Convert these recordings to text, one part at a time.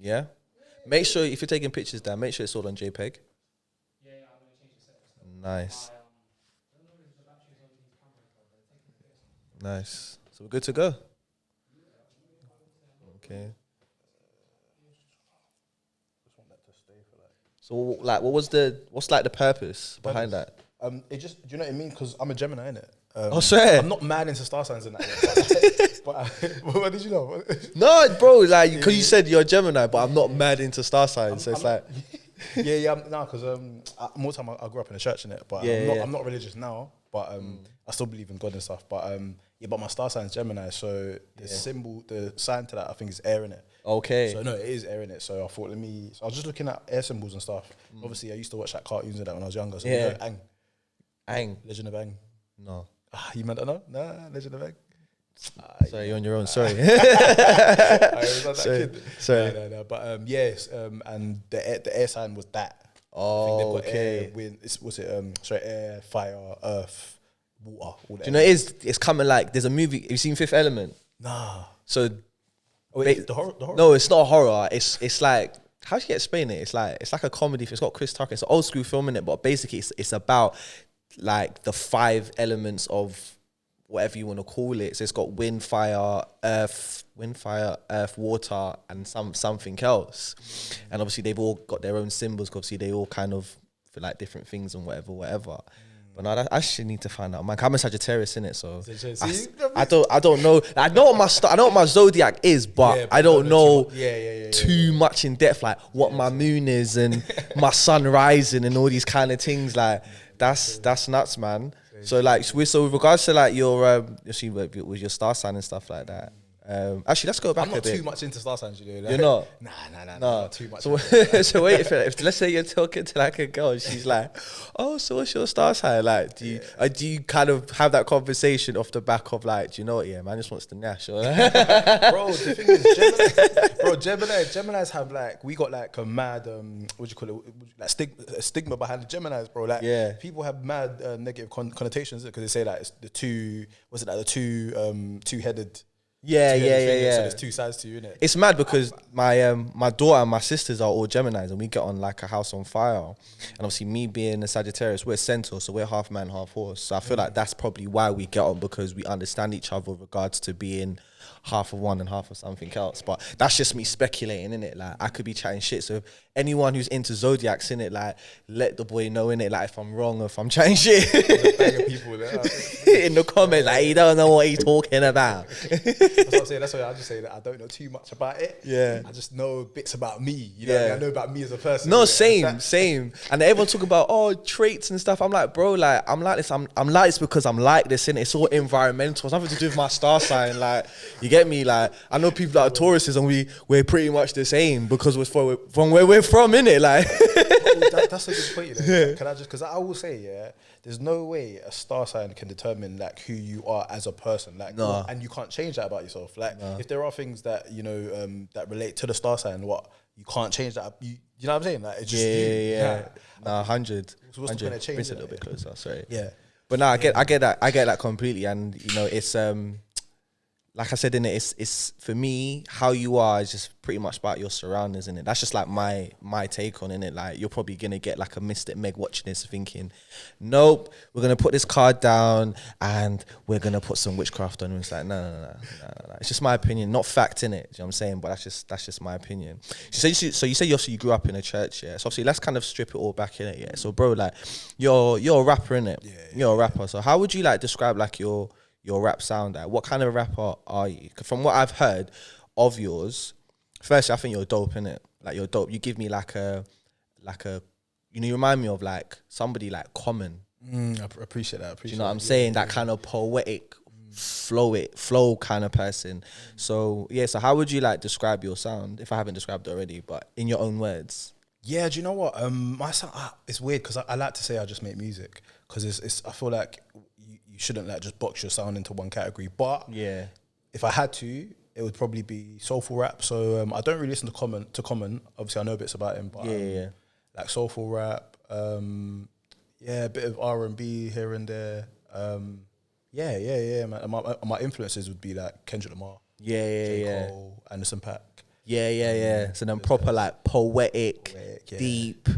Yeah. Make sure if you're taking pictures, Dan, make sure it's all on JPEG. Yeah, I'm gonna change the settings. Nice. I don't know if the batteries on these cameras, but they're taking the piss. Nice. So we're good to go. Okay. So like, what's like the purpose behind that? It just, do you know what I mean? Because I'm a Gemini, innit? Oh, swear. I'm not mad into star signs and that. But what did you know? No, bro, like, because you said you're a Gemini, but I'm not mad into star signs. So it's like, yeah, no, because more time I grew up in a church, innit? But I'm not religious now, but I still believe in God and stuff. But yeah, but my star sign is Gemini, so the symbol, the sign to that, I think is air, innit? okay. So no, it is air, innit? So I thought, so I was just looking at air symbols and stuff. Obviously, I used to watch like cartoons and that when I was younger. So Yeah. you know, Ang. Legend of Aang. No. You meant to know? Nah, Legend of Aang. Sorry, you're on your own. Sorry. Sorry. No. But yes, and the air sign was that. Oh, okay. Air, wind, air, fire, earth, water. All that. Do you know it's coming like there's a movie. Have you seen Fifth Element? Nah. So Wait, the horror? no, it's not horror. It's like, how do you explain it? It's like a comedy. It's got Chris Tucker. It's an old school film in it, but basically it's about like the 5 elements of whatever you want to call it. So it's got wind, fire, earth, water, and something else. And obviously they've all got their own symbols. 'Cause obviously they all kind of feel like different things and whatever. But no, I actually need to find out. Man, I'm a Sagittarius in it, so I don't know. I know what my zodiac is, but I don't know too much in depth, like what my moon is and my sun rising and all these kind of things. Like that's nuts, man. So like, with regards to like your with your star sign and stuff like that. Actually, let's go back. I'm not a bit. too much into star signs, you know. Like, You're not. Nah, No, too much. So, so wait, if let's say you're talking to like a girl, and she's like, "Oh, so what's your star sign?" Like, do you kind of have that conversation off the back of like, do you know what? Yeah, man just wants to nash. Or Bro, the thing is, Geminis have like, we got like a mad what do you call it? Like stigma behind the Geminis, bro. Like, people have mad negative connotations because they say that it's the two. What's it like? The two-headed. Yeah. So there's 2 sides to you, innit? It's mad because my daughter and my sisters are all Geminis, and we get on like a house on fire. And obviously, me being a Sagittarius, we're centaur, so we're half man, half horse. So I feel like that's probably why we get on, because we understand each other with regards to being half of one and half of something else. But that's just me speculating, innit? Like, I could be chatting shit. So anyone who's into zodiacs, innit, like, let the boy know, innit, like, if I'm wrong or if I'm chatting shit. People there. In the comments, like, you don't know what he's talking about. That's what I'm saying. That's why I just say that I don't know too much about it. Yeah. I just know bits about me. You know, I know about me as a person. No, same. And everyone talk about traits and stuff. I'm like, bro, like, I'm like this. I'm like this because I'm like this, innit? It's all environmental. It's nothing to do with my star sign. Like, you get me? Like, I know people that are Tauruses and we're pretty much the same because we're from where we're from, innit? Like, that's a good point. You know? Can I just, because I will say, there's no way a star sign can determine like who you are as a person. Like, and you can't change that about yourself. Like, if there are things that you know that relate to the star sign, you can't change that. You know what I'm saying? Like, it's just yeah. Nah, 100. So what's the point of change? Bring it a little bit closer. Sorry. Yeah. But no, I get that completely. And you know, it's like I said in it, it's for me, how you are is just pretty much about your surroundings, innit? That's just like my take on it. Like, you're probably gonna get like a Mystic Meg watching this thinking, nope, we're gonna put this card down and we're gonna put some witchcraft on. And it's like, no. It's just my opinion, not fact, innit? Do you know what I'm saying? But that's just my opinion. So you say you grew up in a church, yeah? So obviously let's kind of strip it all back in it, yeah? So bro, like, you're a rapper, innit? Yeah, you're a rapper. So how would you like describe like your rap sound? Like, what kind of rapper are you? From what I've heard of yours, firstly, I think you're dope, innit? Like, you're dope. You give me like a, you know, you remind me of like somebody like Common. I appreciate that. Do you know what I'm saying? That kind of poetic, flow kind of person. So yeah, so how would you like describe your sound, if I haven't described it already, but in your own words? Yeah, do you know what? My sound, it's weird because I like to say I just make music because it's I feel like you shouldn't like just box your sound into one category. But yeah, if I had to, it would probably be soulful rap. So I don't really listen to Common. Obviously, I know bits about him, but like soulful rap. A bit of R&B here and there. Man. My influences would be like Kendrick Lamar, J. Cole, Anderson .Paak. Yeah. So then proper like poetic, yeah. deep,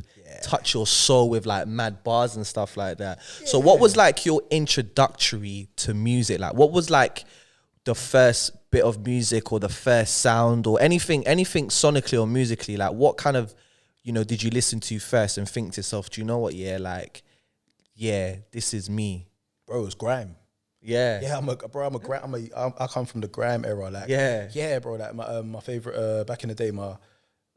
touch your soul with like mad bars and stuff like that. So what was like your introductory to music? Like what was like the first bit of music or the first sound or anything sonically or musically? Like what kind of, you know, did you listen to first and think to yourself, do you know what? Yeah, like, yeah, this is me. Bro, it was grime. Yeah. I come from the grime era. Like, yeah, bro. Like my favorite back in the day,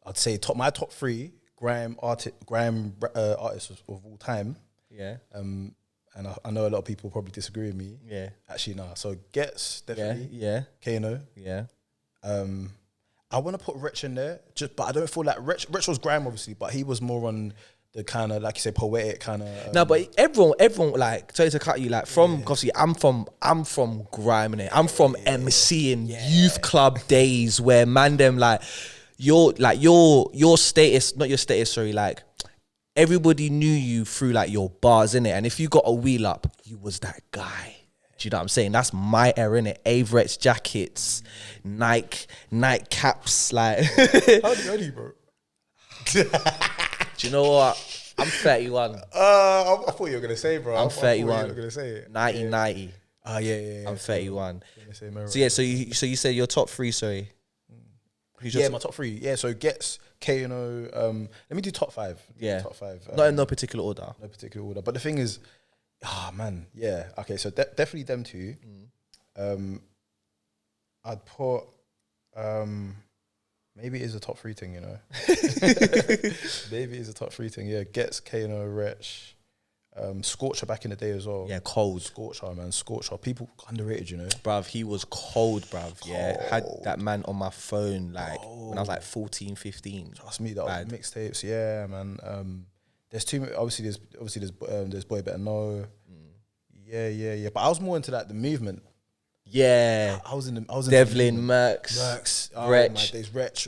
I'd say my top three grime artists of all time. Yeah. And I know a lot of people probably disagree with me. Yeah. Actually, nah. So Ghetts, definitely. Yeah. Kano. Yeah. I want to put Rich in there, but I don't feel like Rich was grime, obviously, but he was more on the kind of, like you say, poetic kind of. No, but everyone like, sorry to cut you, like from, obviously I'm from grime, innit? I'm from MCing youth club days where man them like, your status, not your status, sorry, like everybody knew you through like your bars, innit? And if you got a wheel up, you was that guy. Do you know what I'm saying? That's my era, innit? Averets jackets, Nike caps, like. How old are you, bro? Do you know what? I'm 31. I thought you were gonna say, bro. I'm 31. I thought you were gonna say it. 90. Yeah. I'm 31. So So you said your top three, sorry. My top three. Yeah, so Ghetts, Kano. Let me do top five. Yeah. Top five. Not in no particular order. No particular order. But the thing is, man, yeah. Okay, so definitely them two. I'd put maybe it is a top three thing, you know. Maybe it's a top three thing. Yeah, Ghetts, Kano, Wretch, Scorcher back in the day as well. Yeah, cold. Scorcher, man. Scorcher. People underrated, you know. Bruv, he was cold, bruv. Yeah, had that man on my phone like when I was like 14, 15. Trust me, that was mixtapes. Yeah, man. There's obviously there's Boy Better Know. Yeah. But I was more into like the movement. Yeah, I was in Devlin, Mercs, Wretch, Wretch,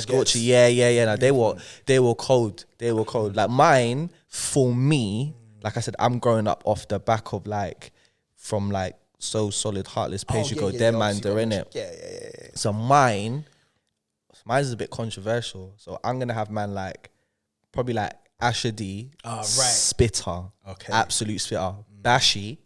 Scorcher. Yeah. No, they were cold. They were cold. Like mine, for me, like I said, I'm growing up off the back of like, from like So Solid, Heartless, Page You Go, them man, they're in it. Yeah. So mine's a bit controversial. So I'm gonna have man like, probably like Asher D, spitter, absolute spitter, Bashy.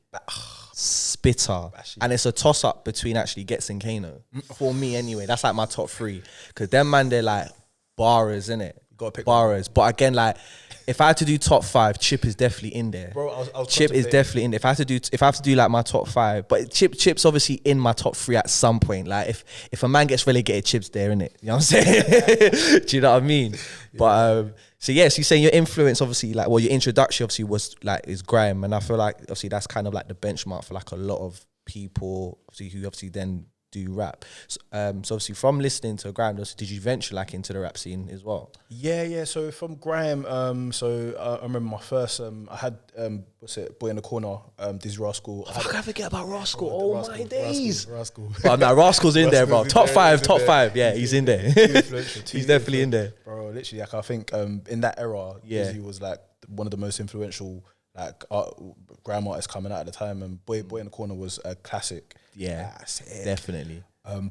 Spitter. And it's a toss up between actually Ghetts and Kano. For me anyway, that's like my top three. Cause them man, they're like barras, innit? Gotta pick barras. But again, like if I had to do top five, Chip is definitely in there. Bro, I was Chip is definitely in there. If I have to do like my top five, but Chip's obviously in my top three at some point. Like if a man gets relegated, Chip's there, innit? You know what I'm saying? Do you know what I mean? But so yes, you're saying your influence, obviously, like, well, your introduction obviously was like is grime, and I feel like obviously that's kind of like the benchmark for like a lot of people, obviously, who obviously then do rap. So obviously from listening to grime, did you venture like into the rap scene as well? Yeah. So from grime, I remember my first. I had Boy in the Corner, Dizzy Rascal. I forget about Rascal. Oh my days. Rascal. But no, Rascal's in there, bro. Top five. Yeah, he's in there. He's definitely in there, bro. Literally, like I think in that era, Dizzy was like one of the most influential like grime artists coming out at the time, and Boy in the Corner was a classic. Yeah, definitely.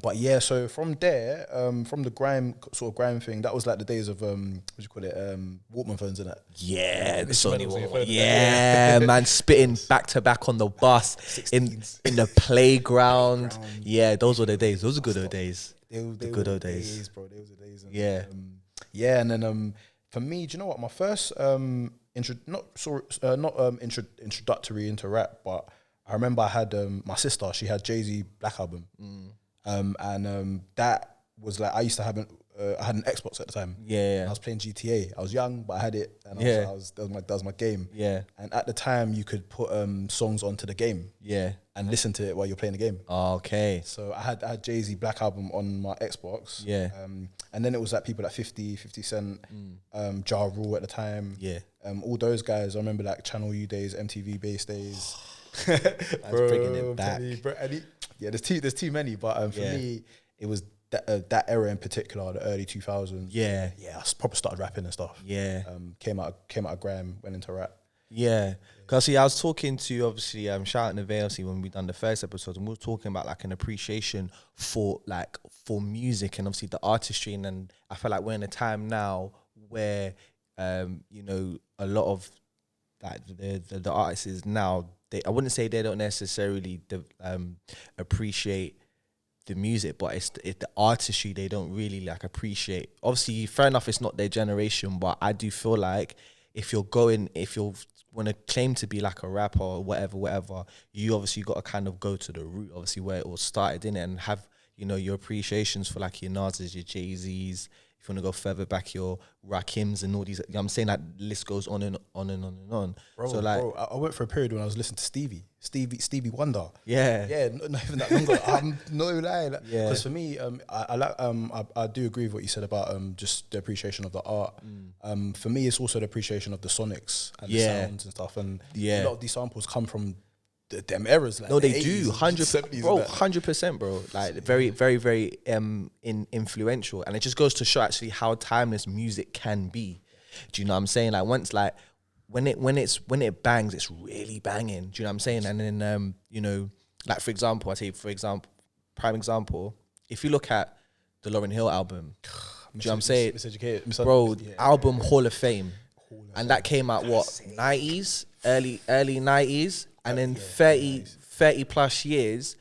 But yeah, so from there, from the grime thing, that was like the days of Walkman phones and that. Yeah, the Sony Walkman. Yeah, man, spitting back to back on the bus in the playground. Yeah, those were the days. Those are good old days. The good old days, bro. Those were the days. And, yeah, and then for me, do you know what? My first introductory into rap, but I remember I had my sister. She had Jay-Z Black Album, and that was like I used to have I had an Xbox at the time. Yeah. I was playing GTA. I was young, but I had it, and that was my game. Yeah. And at the time, you could put songs onto the game. Yeah. And listen to it while you're playing the game. Okay. So I had Jay-Z Black Album on my Xbox. Yeah. And then it was like people like 50 Cent, Ja Rule at the time. Yeah. All those guys. I remember like Channel U days, MTV Base days. Bro, bringing it back. There's too many, but for me, it was that era in particular, the early 2000s. Yeah. I proper started rapping and stuff. Yeah. Came out of grime, went into rap. Yeah. Because see, I was talking to obviously shout out Neve obviously when we done the first episode, and we were talking about like an appreciation for music and obviously the artistry, and then I feel like we're in a time now where you know, a lot of like the artists now, I wouldn't say they don't necessarily appreciate the music, but it's the artistry they don't really like appreciate. Obviously, fair enough, it's not their generation, but I do feel like if you want to claim to be like a rapper or whatever, you obviously got to kind of go to the root, obviously where it all started in it, and have, you know, your appreciations for like your Nas's, your Jay-Z's. If you want to go further back, your Rakims and all these, you know, I'm saying that list goes on and on and on and on. Bro, I went for a period when I was listening to Stevie Wonder. Yeah, not even that long ago. I'm not even lying. Yeah, because for me, I do agree with what you said about just the appreciation of the art. For me, it's also the appreciation of the sonics and the sounds and stuff. And a lot of these samples come from them eras. Like no, they 80s, do 100%, bro. Like very, very, very influential, and it just goes to show actually how timeless music can be. Do you know what I'm saying? Like once, like when it bangs, it's really banging. Do you know what I'm saying? And then you know, like for example, prime example, if you look at the Lauryn Hill album, do you know what I'm saying? Bro, album Hall of Fame, and that came out what 90s, early 90s. And then 30 plus years,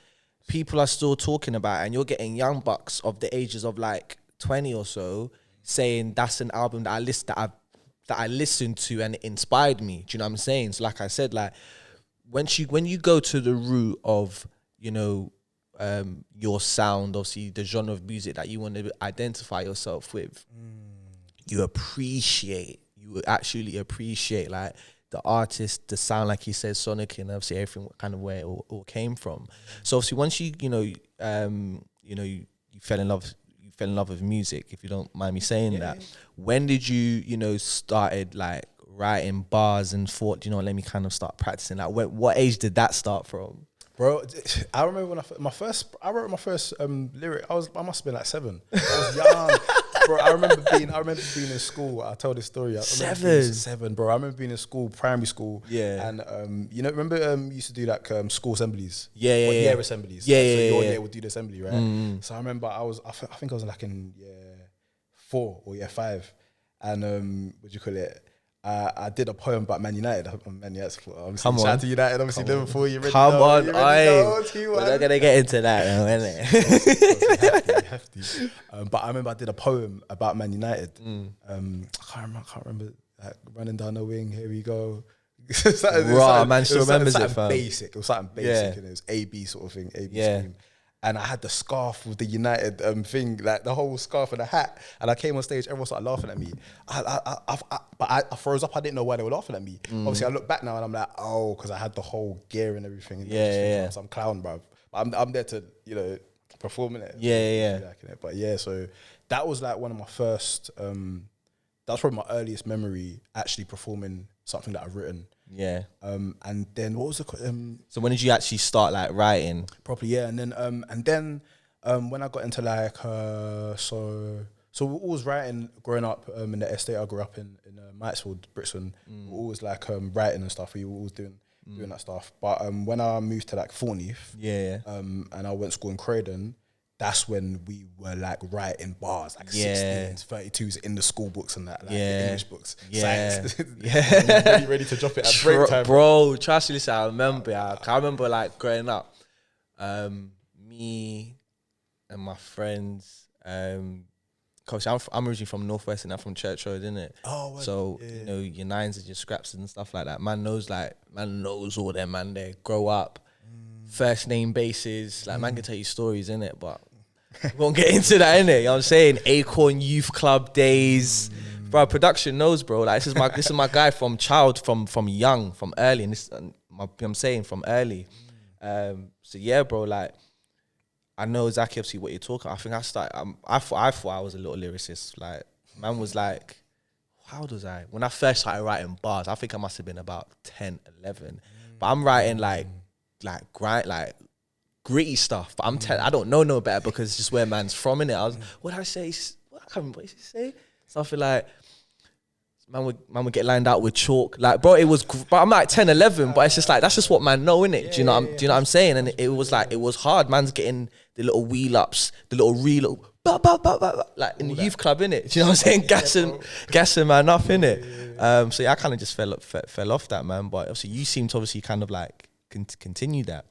people are still talking about it, and you're getting young bucks of the ages of like 20 or so saying that's an album that I listened to and it inspired me. Do you know what I'm saying? So like I said, like when you go to the root of, you know, your sound, obviously the genre of music that you want to identify yourself with, you actually appreciate like the artist, the sound, like he says, Sonic, and obviously everything kind of where it all came from. So obviously once you fell in love with music, if you don't mind me saying that, when did you started like writing bars and thought, you know, let me kind of start practicing? Like what age did that start from? Bro, I remember when I wrote my first lyric. I must have been like 7. I was young. Bro, I remember being in school. I told this story. 7, bro. I remember being in school, primary school. Yeah. And you know, remember you used to do like school assemblies. Year assemblies. So your year would do the assembly, right? So I remember I think I was like in year 4 or year 5, and what do you call it? I did a poem about Man United. Man United. Come on. Shout out to United, obviously Liverpool. You ready? Come on, we're not gonna get into that now, innit? You have to. But I remember I did a poem about Man United. I can't remember. Like running down the wing. Here we go. Man still remembers it. Basic. It was something basic, and it was AB sort of thing. AB scheme. And I had the scarf with the United thing, like the whole scarf and the hat. And I came on stage, everyone started laughing at me. But I froze up. I didn't know why they were laughing at me. Obviously, I look back now and I'm like, oh, because I had the whole gear and everything. And I'm some clown, bruv. But I'm there to, you know, perform in it. But yeah, so that was like one of my first. That was probably my earliest memory actually performing something that I've written. Yeah. And then what was the so when did you actually start like writing properly? Yeah, and then when I got into like so we were always writing growing up in the estate I grew up in Mitesfield, Brixton. We were always like writing and stuff. We were always doing that stuff. But when I moved to like Thornleaf, and I went to school in Croydon, that's when we were like writing bars, like 16s, 32s in the school books and that, like the English books. Science. ready to drop it at break time. Bro, trust me, listen, I remember like growing up, me and my friends, cause I'm originally from Northwest and I'm from Church Road, innit? Oh, well, so you know your nines and your scraps and stuff like that. Man knows all them, man. They grow up, first name basis. Like man can tell you stories, innit? But we won't get into that, innit? You know what I'm saying? Acorn Youth Club days. Bro, production knows, bro. Like this is my guy from young, from early, and I'm saying from early. So yeah, bro, like I know exactly obviously what you're talking. I think I thought I was a little lyricist. Like man was like, how old was I? When I first started writing bars, I think I must have been about 10, 11. But I'm writing like grind, like gritty stuff. But I don't know no better because it's just where man's from, innit? What did I say? I can't remember what he say. Something like, man would get lined out with chalk. Like, bro, it was, but I'm like 10, 11, but it's just like, that's just what man know, innit? Do you know what I'm saying? And it was like, it was hard. Man's getting the little wheel ups, the little reel, like in the youth club, innit? Do you know what I'm saying? Gassing man up, innit? So yeah, I kind of just fell off that, man. But obviously you seem to obviously kind of like continue that.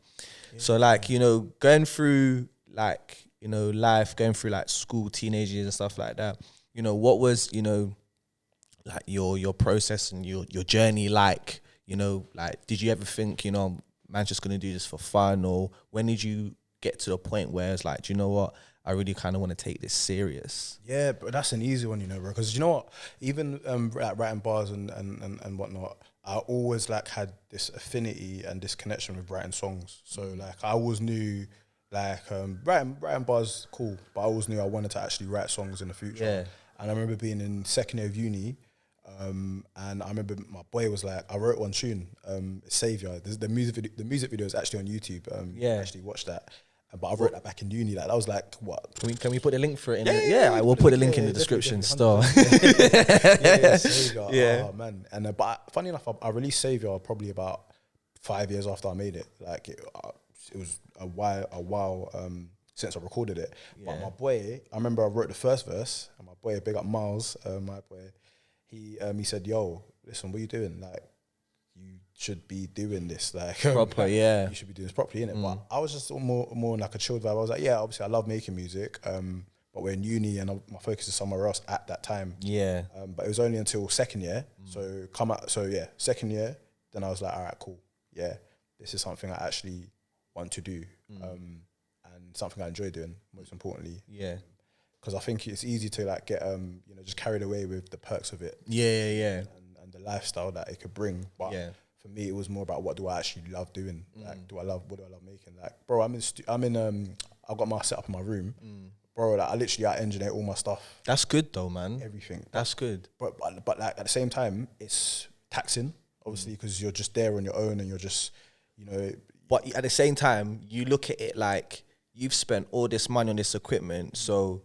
So like, you know, going through like, you know, life, going through like school, teenage years and stuff like that, you know, what was, you know, like your process and your journey like, you know, like, did you ever think, you know, man's just gonna do this for fun? Or when did you get to a point where it's like, do you know what, I really kind of want to take this serious? Yeah, but that's an easy one, you know, bro. Because you know what, even like writing bars and whatnot, I always like had this affinity and this connection with writing songs. So like I always knew like writing bars cool, but I always knew I wanted to actually write songs in the future. Yeah. And I remember being in second year of uni, and I remember my boy was like, I wrote one tune, Savior. The music video is actually on YouTube. Yeah. Actually watched that. But I wrote that back in uni. Like that was like what? Can we put a link for it? We'll put a link in the description store. Savior. Yeah. Oh man. And but funny enough, I released Savior probably about 5 years after I made it. Like it was a while since I recorded it. Yeah. But my boy, I remember I wrote the first verse, and my boy, big up Miles, my boy, he said, "Yo, listen, what are you doing? Like, you should be doing this, like Proper, like, yeah. you should be doing this properly, innit?" But I was just more like a chilled vibe. I was like, yeah, obviously I love making music, but we're in uni and my focus is somewhere else at that time. Yeah. But it was only until second year. Second year, then I was like, all right, cool. Yeah, this is something I actually want to do. And something I enjoy doing, most importantly. Yeah. Because I think it's easy to like get you know, just carried away with the perks of it. Yeah. And the lifestyle that it could bring. But for me, it was more about what do I actually love doing? Like, what do I love making? Like, bro, I've got my setup in my room. Bro, like I literally engineer all my stuff. That's good though, man. Everything. That's good. But like at the same time, it's taxing, obviously, because you're just there on your own and you're just, you know. But at the same time, you look at it like you've spent all this money on this equipment, so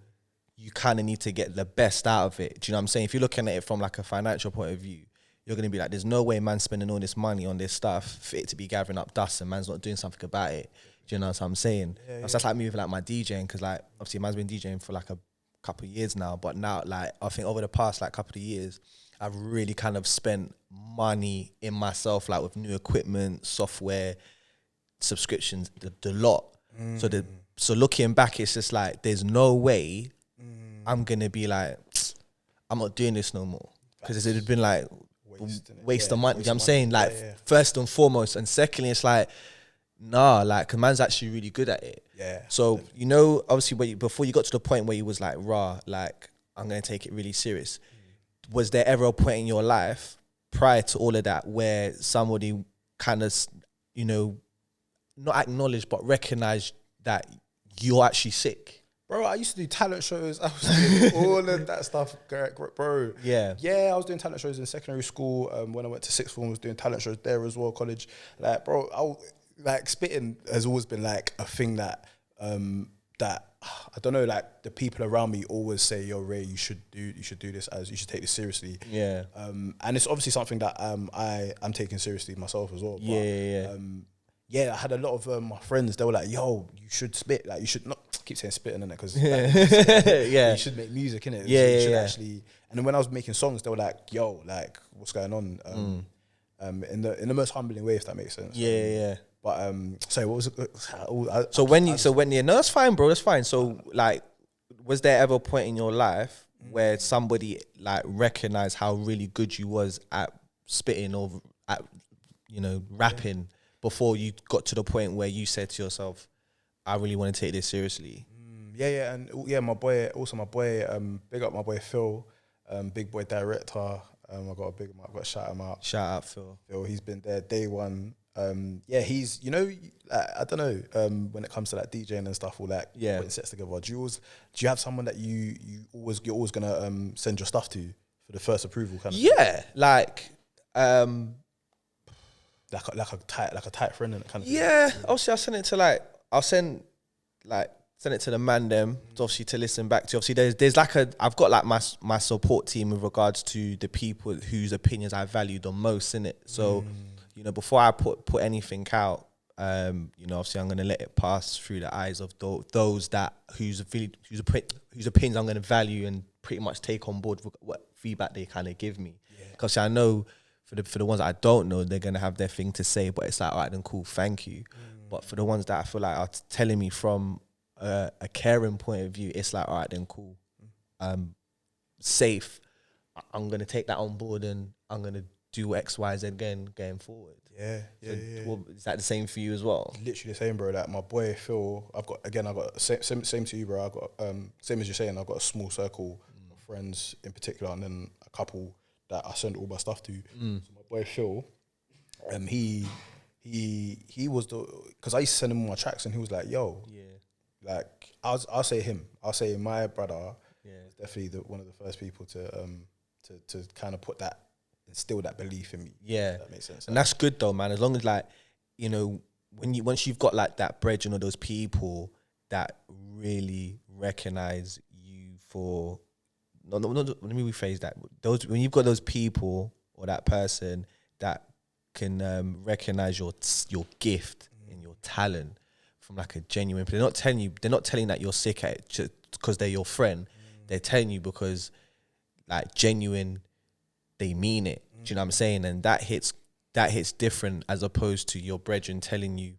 you kind of need to get the best out of it. Do you know what I'm saying? If you're looking at it from like a financial point of view, you're going to be like, there's no way man's spending all this money on this stuff for it to be gathering up dust and man's not doing something about it. Do you know what I'm saying? That's like me with like my DJing, because like obviously man's been DJing for like a couple of years now, but now like I think over the past like couple of years, I've really kind of spent money in myself, like with new equipment, software, subscriptions, the lot. So looking back, it's just like there's no way I'm gonna be like, I'm not doing this no more, because it'd been like waste of money. You know what I'm saying? Like first and foremost, and secondly, it's like nah, like 'cause man's actually really good at it. Yeah. So you know, obviously, before you got to the point where you was like, rah, like I'm gonna take it really serious. Was there ever a point in your life prior to all of that where somebody kind of, you know, not acknowledged but recognized that you're actually sick? Bro, I used to do talent shows. I was doing all of that stuff, bro. Yeah. Yeah, I was doing talent shows in secondary school. When I went to sixth form, I was doing talent shows there as well, college. Like, bro, like spitting has always been like a thing that that I don't know, like the people around me always say, yo, Ray, you should do this, as you should take this seriously. Yeah. And it's obviously something that I'm taking seriously myself as well. But, yeah, I had a lot of my friends, they were like, yo, you should spit. Like, you should not keep saying spitting, innit? Because you should make music, innit? You should actually. And then when I was making songs, they were like, yo, like, what's going on? In the most humbling way, if that makes sense. Yeah. But sorry, what was it? No, that's fine, bro. That's fine. So like, was there ever a point in your life where somebody like recognized how really good you was at spitting or at, you know, rapping before you got to the point where you said to yourself, I really want to take this seriously? My boy, big up my boy Phil, big boy director. I got to shout him out. Shout out Phil. Phil, he's been there day one. He's, you know, I don't know, when it comes to like DJing and stuff, all that, putting sets together, do you have someone that you're always gonna send your stuff to for the first approval kind of thing? Like a tight friend and kind of thing? Obviously I'll send send it to the man them, obviously to listen back to. Obviously, there's like I've got like my support team with regards to the people whose opinions I value the most, innit? So, you know, before I put anything out, you know, obviously I'm gonna let it pass through the eyes of those that whose opinions I'm gonna value and pretty much take on board what feedback they kind of give me. Because I know for the ones that I don't know, they're gonna have their thing to say, but it's like, all right, then cool, thank you. But for the ones that I feel like are telling me from a caring point of view, it's like, all right, then cool, safe. I'm gonna take that on board and I'm gonna do X, Y, Z again going forward. Well, is that the same for you as well? Literally the same, bro. Like my boy Phil, I've got same to you, bro. I got same as you're saying. I've got a small circle of friends in particular, and then a couple that I send all my stuff to. So my boy Phil, he was because I used to send him all my tracks, and he was like, "Yo, like I'll say my brother was definitely one of the first people to kind of instill that belief in me." Yeah, that makes sense. And that's good though, man. As long as, like, you know, once you've got like that brethren or those people that really recognize you for no, let me rephrase that. When you've got those people or that person that can recognize your gift and your talent from like a genuine. They're not telling that you're sick at it just because they're your friend. They're telling you because, like, genuine, they mean it. Do you know what I'm saying? And that hits different as opposed to your brethren telling you,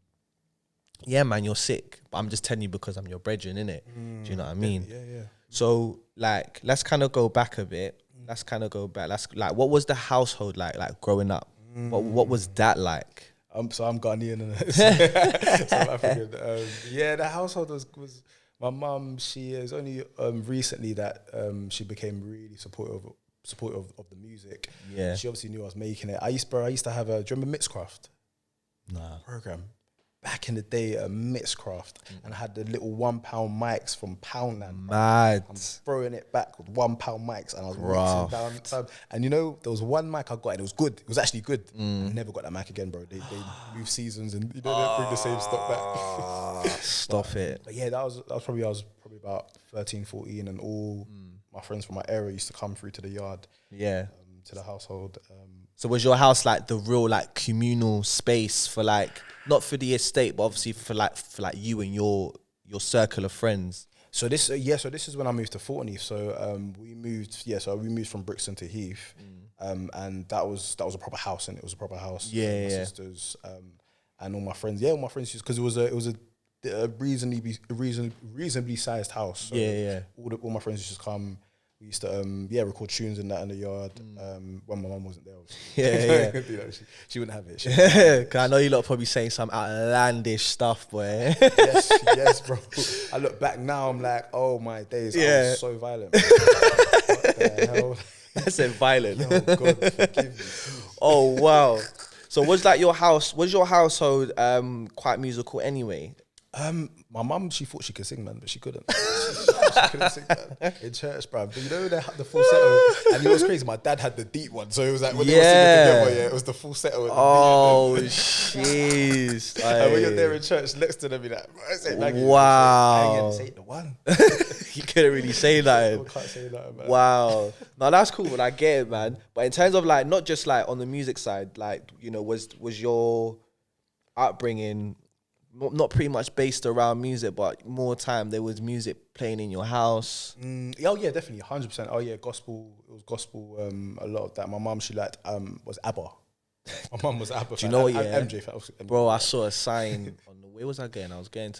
yeah, man, you're sick, but I'm just telling you because I'm your brethren, innit? Do you know what I mean? Yeah. So, like, let's kind of go back a bit. Let's like, what was the household like growing up? What was that like? So I'm Ghanaian and South African. The household was my mum. She is only recently that she became really supportive of the music. Yeah, she obviously knew I was making it. I used to have a, do you remember Mixcraft? Nah. Program. Back in the day, Mixcraft, and I had the little £1 mics from Poundland. Mad. I'm throwing it back with £1 mics, and I was mixing down. And you know, there was one mic I got, and it was good. It was actually good. I never got that mic again, bro. They move seasons, and you know they bring the same stock back. Stop it. But yeah, I was probably about 13, 14, and all my friends from my area used to come through to the yard. Yeah. To the household. So was your house like the real like communal space for like, not for the estate, but obviously for like you and your circle of friends? So this is when I moved to Fortney. So we moved from Brixton to Heath, and that was a proper house, and it was a proper house. My sisters, and all my friends. Yeah, all my friends, because it was a reasonably sized house. So all my friends used to come. We used to record tunes and that in the yard when my mum wasn't there. You know, she wouldn't have it. Cause I know you lot probably saying some outlandish stuff, boy. yes, bro. I look back now, I'm like, oh my days, I was so violent. Bro. What the hell? I said violent. Oh God, forgive me. Oh wow. So was your household quite musical anyway? My mum, she thought she could sing, man, but she couldn't. She couldn't sing, man. In church, bruv. But you know the falsetto, and it was crazy. My dad had the deep one, so it was like when they were singing together, it was the falsetto. Oh, jeez. And when you're there in church next to them, you're like, wow. This ain't the one. You couldn't really say that. I can't say that, man. Wow. No, that's cool, but I get it, man. But in terms of like, not just like on the music side, like, you know, was your upbringing not pretty much based around music, but more time there was music playing in your house? Oh yeah, definitely, 100%. Oh yeah, gospel. It was gospel. A lot of that. My mum, she liked was ABBA. My mum was ABBA. Do you know what? Yeah, MJ. Bro, I saw a sign on the. Where was I going? I was going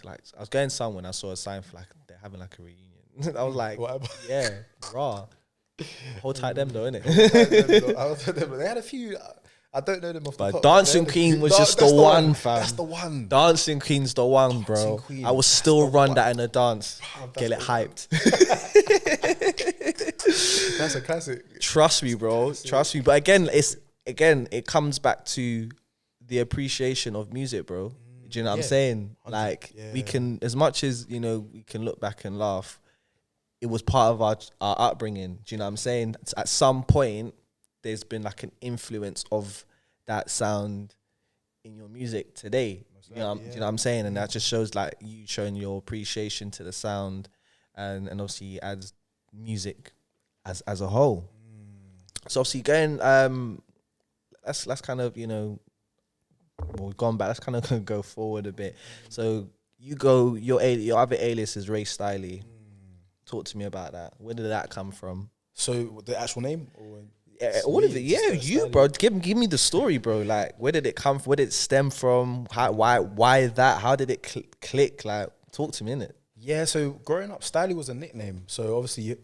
somewhere. And I saw a sign for like they're having like a reunion. I was like, what, yeah, raw. Hold tight them though, innit? They had a few. I don't know them off the top. Dancing Queen was just the one, fam. That's the one. Dancing Queen's the one, bro. I will still run that in a dance. Get it hyped. That's a classic. Trust me, bro. Trust me. But it comes back to the appreciation of music, bro. Do you know what I'm saying? Like, we can, as much as, you know, we can look back and laugh, it was part of our upbringing. Do you know what I'm saying? At some point, there's been like an influence of that sound in your music today. Do you know what I'm saying? And that just shows like you showing your appreciation to the sound, and obviously adds music as a whole. So obviously going let's kind of, you know, well, we've gone back, let's kind of go forward a bit. So your other alias is RayStylie. Talk to me about that. Where did that come from? So the actual name, or all of it, yeah, you, bro. Give me the story, bro. Like, where did it come from? Where did it stem from? Why that? How did it click? Like, talk to me, innit? Yeah, so growing up, Stylie was a nickname. So obviously,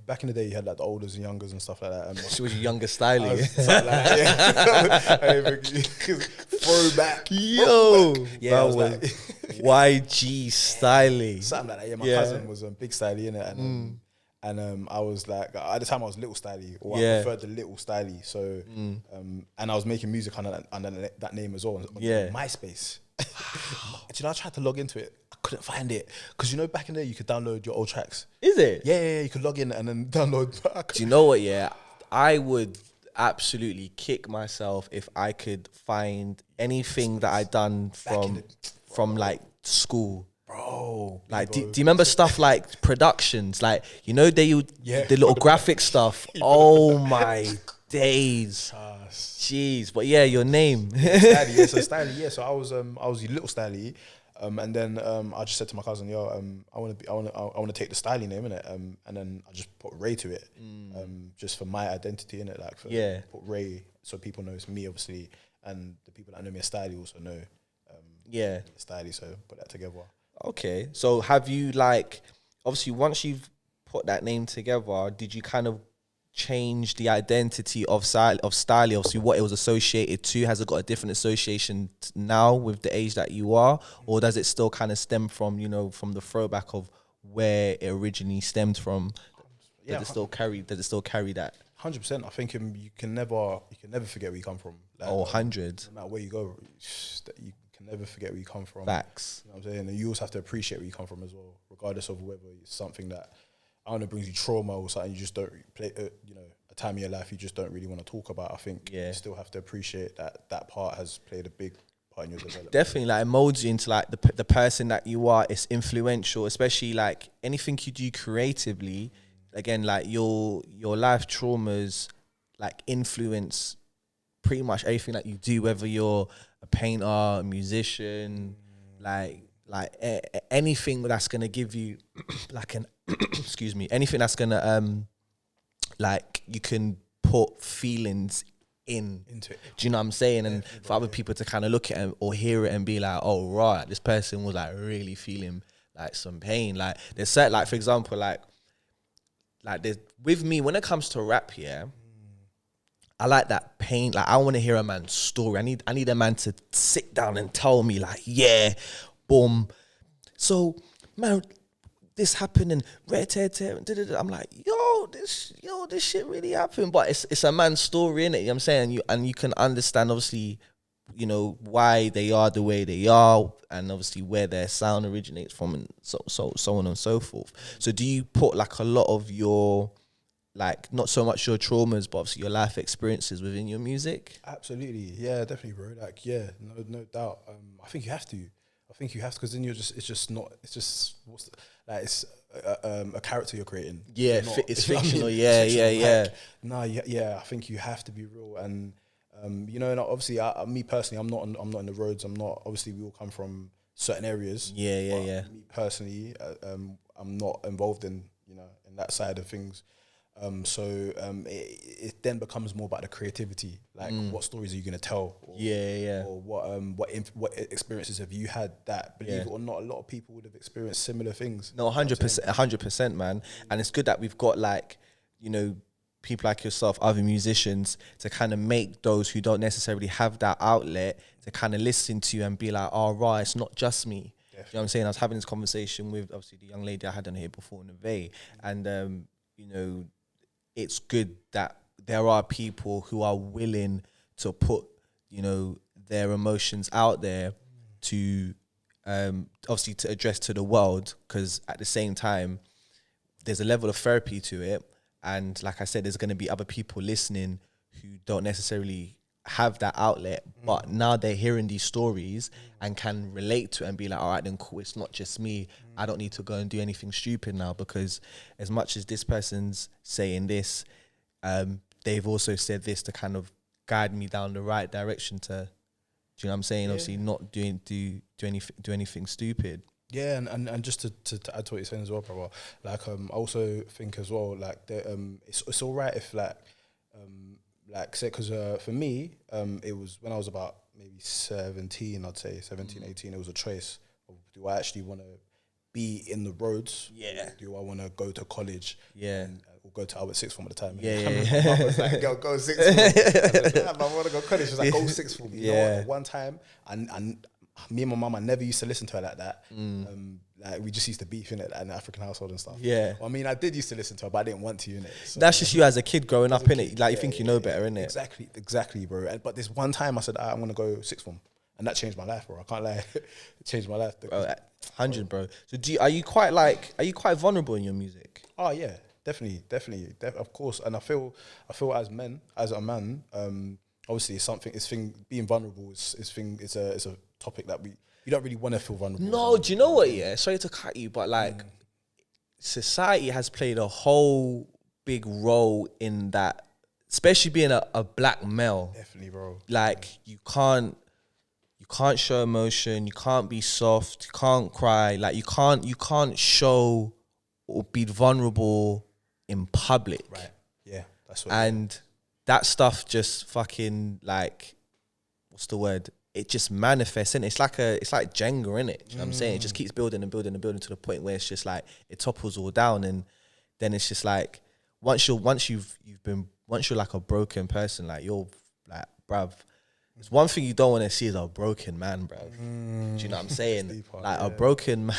back in the day, you had like the olders and youngers and stuff like that. She was your younger Stylie. Throwback. Yo. Yeah, that I was was like, YG Stylie. something like that. Yeah, my cousin was Big Stylie, innit? And I was like, at the time I was Little Stylie, or I preferred the Little Stylie. So, and I was making music under that name as well on MySpace. Do you know, I tried to log into it. I couldn't find it. Because you know, back in there, you could download your old tracks. Is it? Yeah, you could log in and then download. Do you know what, yeah? I would absolutely kick myself if I could find anything that I done from like school. Bro. Like, do you remember stuff like productions? Like, you know, the little graphic stuff. Oh my days. Jeez. But yeah, your name. Stylie, so I was Little Stylie. And then I just said to my cousin, yo, I want to take the Stylie name, innit? And then I just put Ray to it, just for my identity, innit? Like, put Ray so people know it's me, obviously, and the people that know me as Stylie also know, Stylie. So put that together. Okay. So have you, like, obviously once you've put that name together, did you kind of change the identity of Stylie? Obviously, what it was associated to, has it got a different association now with the age that you are, or does it still kind of stem from, you know, from the throwback of where it originally stemmed from? Does it still carry that? 100%. I think you can never forget where you come from. Like, 100. No matter where you go, you can never forget where you come from. Facts. You know what I'm saying? And you also have to appreciate where you come from as well, regardless of whether it's something that, I don't know, brings you trauma or something you just don't play, you know, a time in your life you just don't really want to talk about. I think you still have to appreciate that part has played a big part in your development. Definitely, like, it molds you into like the person that you are. It's influential, especially like anything you do creatively. Again, like your life traumas like influence pretty much everything that you do, whether you're a painter, a musician, like anything that's gonna give you like an excuse me, anything that's gonna like you can put feelings into it. Do you know what I'm saying? And for other people to kind of look at it or hear it and be like, oh right, this person was like really feeling like some pain. Like there's certain, like, for example, like there's, with me when it comes to rap, I like that pain. Like, I want to hear a man's story. I need a man to sit down and tell me, like, yeah, boom. So, man, this happened and I'm like, this shit really happened. But it's a man's story, innit? You know what I'm saying? And you can understand, obviously, you know, why they are the way they are, and obviously where their sound originates from, and so on and so forth. So do you put like a lot of your, like, not so much your traumas, but obviously your life experiences within your music? Absolutely, yeah, definitely, bro. Like, yeah, no doubt. I think you have to. Because then it's a character you're creating. Yeah, it's fictional. Yeah. I think you have to be real, and you know, and obviously, me personally, I'm not in the roads. I'm not. Obviously, we all come from certain areas. Yeah. Me personally, I'm not involved in that side of things. It then becomes more about the creativity, like what stories are you going to tell, or what experiences have you had that, believe it or not, a lot of people would have experienced similar things. No, 100%, man. And it's good that we've got, like, you know, people like yourself, other musicians, to kind of make those who don't necessarily have that outlet to kind of listen to and be like, oh right, it's not just me. Definitely. You know what I'm saying? I was having this conversation with obviously the young lady I had on here before, Neve, and you know, it's good that there are people who are willing to put, you know, their emotions out there to obviously to address to the world, because at the same time there's a level of therapy to it, and like I said, there's going to be other people listening who don't necessarily have that outlet, but now they're hearing these stories and can relate to it and be like, all right, then cool, it's not just me. I don't need to go and do anything stupid now, because as much as this person's saying this, they've also said this to kind of guide me down the right direction to, do you know what I'm saying? Obviously not do anything stupid. Yeah, and just to add to what you're saying as well, brother, like I also think as well, like it's all right if like say, because for me it was when I was about maybe 17, I'd say 17, 18, it was a choice of, do I actually want to be in the roads? Yeah. Do I want to go to college? Yeah. And, or go to Albert Sixth Form at the time. Yeah. My mum was like, go sixth form. I said, I want to go college. She was like, go sixth form. You know what? At one time, and me and my mum, I never used to listen to her like that. Like we just used to beef in it in the African household and stuff. Yeah. I mean, I did used to listen to her, but I didn't want to, innit? So, That's just you as a kid growing up, innit? Like you think you know better, innit? Exactly, bro. But this one time I said, I'm going to go sixth form. And that changed my life, bro. I can't lie. It changed my life. Bro, 100, bro. So are you quite vulnerable in your music? Oh yeah, definitely, of course. And I feel as a man, obviously being vulnerable it's a topic that you don't really want to feel vulnerable. No, do you know what? Yeah, sorry to cut you, but like society has played a whole big role in that, especially being a black male. Definitely, bro. Like you can't show emotion, you can't be soft, you can't cry, like you can't show or be vulnerable in public. Right. Yeah, that's what. And that stuff just fucking, like, what's the word? It just manifests, and it's like Jenga, innit? You know what I'm saying? It just keeps building and building and building to the point where it's just like it topples all down, and then it's just like once you're like a broken person, like you're like, bruv, it's one thing you don't want to see is a broken man, bruv. Do you know what I'm saying? Like a broken man,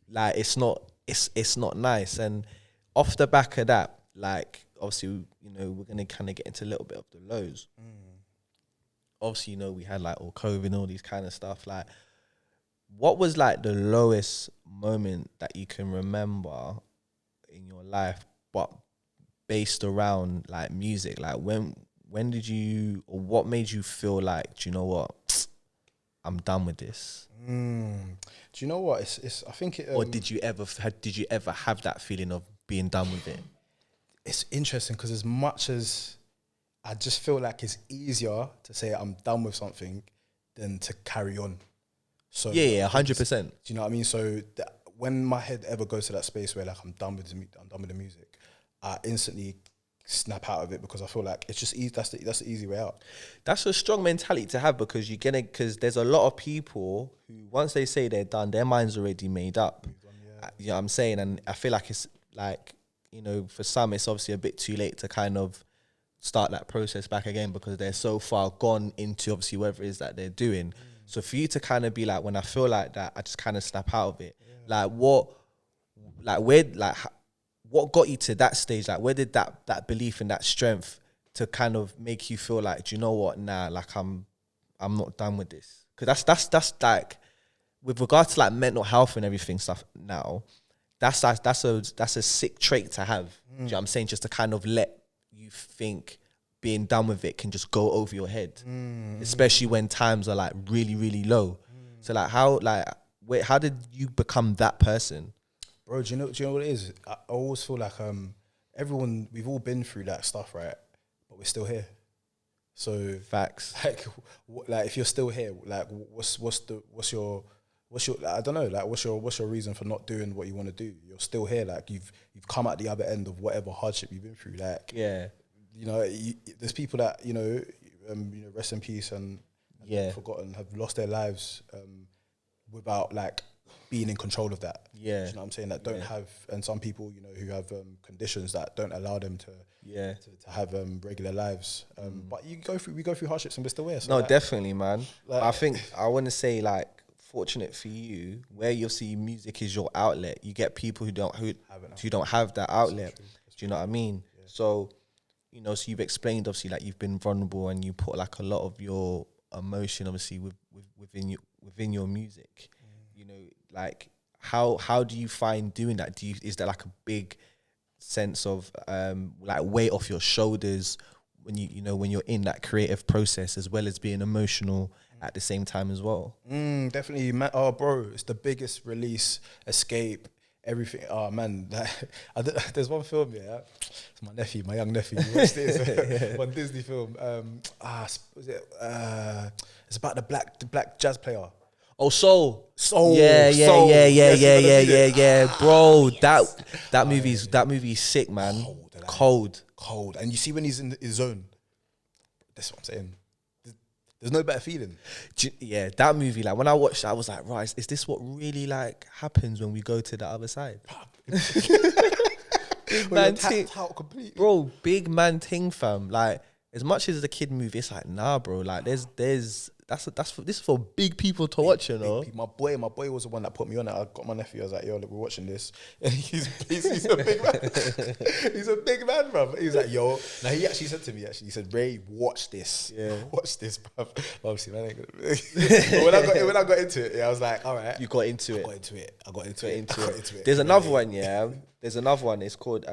like it's not nice. And off the back of that, like obviously, you know, we're gonna kind of get into a little bit of the lows. Obviously, you know, we had like all COVID and all these kind of stuff. Like, what was like the lowest moment that you can remember in your life, but based around like music? Like when did you, or what made you feel like, do you know what, I'm done with this? Do you know what? It's I think it. Or did you ever have that feeling of being done with it? It's interesting because as much as I just feel like it's easier to say I'm done with something than to carry on. So yeah, 100%. Do you know what I mean? So when my head ever goes to that space where like I'm done with the music, I instantly snap out of it because I feel like it's just easy. That's the easy way out. That's a strong mentality to have, because because there's a lot of people who once they say they're done, their mind's already made up. You know what I'm saying? And I feel like it's like, you know, for some it's obviously a bit too late to kind of start that process back again because they're so far gone into obviously whatever it is that they're doing. So for you to kind of be like, when I feel like that, I just kind of snap out of it. Like what got you to that stage? Like where did that belief and that strength to kind of make you feel like, do you know what? Nah, like I'm not done with this. Because that's like, with regards to like mental health and everything stuff now, that's a sick trait to have. Do you know what I'm saying? Just to kind of let you think being done with it can just go over your head, especially when times are like really, really low. So like how did you become that person? Bro, do you know what it is? I always feel like we've all been through that stuff, right? But we're still here. So Facts. Like if you're still here, like what's your I don't know, like what's your reason for not doing what you want to do? You're still here, like you've come out the other end of whatever hardship you've been through. Like you know, there's people that you know, rest in peace and forgotten, have lost their lives without like being in control of that. Do you know what I'm saying? That don't have, and some people, you know, who have conditions that don't allow them to have regular lives. But we go through hardships and we're still here. So no, like, definitely, man. I think I want to say, like, fortunate for you, where you'll see music is your outlet. You get people who don't have that outlet. Do you know what I mean? Yeah. So, you know, so you've explained obviously like you've been vulnerable and you put like a lot of your emotion obviously within your music. You know, like how do you find doing that? Is there like a big sense of like weight off your shoulders when when you're in that creative process, as well as being emotional at the same time as well. Definitely, man. Oh, bro, it's the biggest release, escape, everything. Oh man, there's one film, yeah. It's my nephew, my young nephew. You watched this one Disney film. Was it? It's about the black jazz player. Oh, Soul. Soul. Yeah, bro. Yes. That movie's sick, man. Cold. And you see when he's in his zone. That's what I'm saying. There's no better feeling. Yeah, that movie, like when I watched it, I was like, right, is this what really like happens when we go to the other side? Big man ting, bro, big man ting, fam. Like, as much as it's a kid movie, it's like, nah, bro. Like, this is for big people to watch, you know. My boy was the one that put me on it. I got my nephew. I was like, yo, look, we're watching this, and he's a big man. He's a big man, bro. He's like, yo. Now he actually said to me, he said, Ray, watch this. Yeah, watch this, bro. Obviously, man, ain't gonna. But when I got into it, I was like, all right. You got into it. I got into it. There's another one, yeah. There's another one. It's called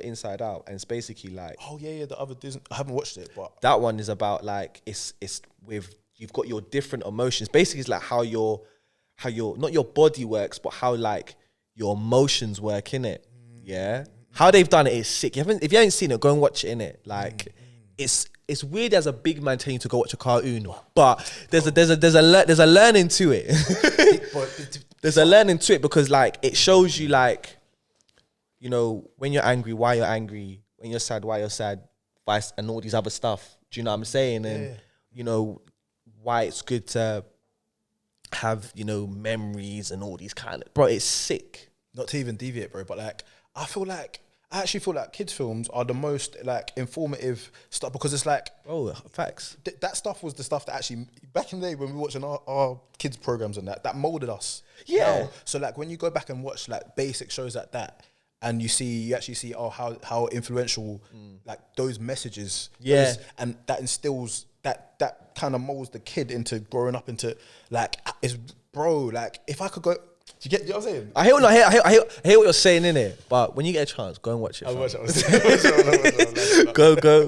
Inside Out, and it's basically like. Oh yeah. The other Disney. I haven't watched it, but that one is about like it's with. You've got your different emotions. Basically, it's like how your not your body works, but how like your emotions work, innit? Yeah. How they've done it is sick. If you haven't seen it, go and watch it, innit? Like it's weird as a big man telling you to go watch a cartoon, but there's a learning to it. There's a learning to it because like it shows you like, you know, when you're angry, why you're angry, when you're sad, why you're sad, vice and all these other stuff. Do you know what I'm saying? And you know, why it's good to have, you know, memories and all these kind of, bro, it's sick. Not to even deviate, bro, but like I actually feel like kids films are the most like informative stuff because it's like, oh, facts. That stuff was the stuff that actually back in the day when we were watching our kids programs and that molded us. Yeah. So like when you go back and watch like basic shows like that, and you actually see how influential like those messages, and that instills that kind of molds the kid into growing up into like it's bro, like if I could go, do you get what I'm saying? I hear what you're saying, innit? But when you get a chance, go and watch it. I'll watch it.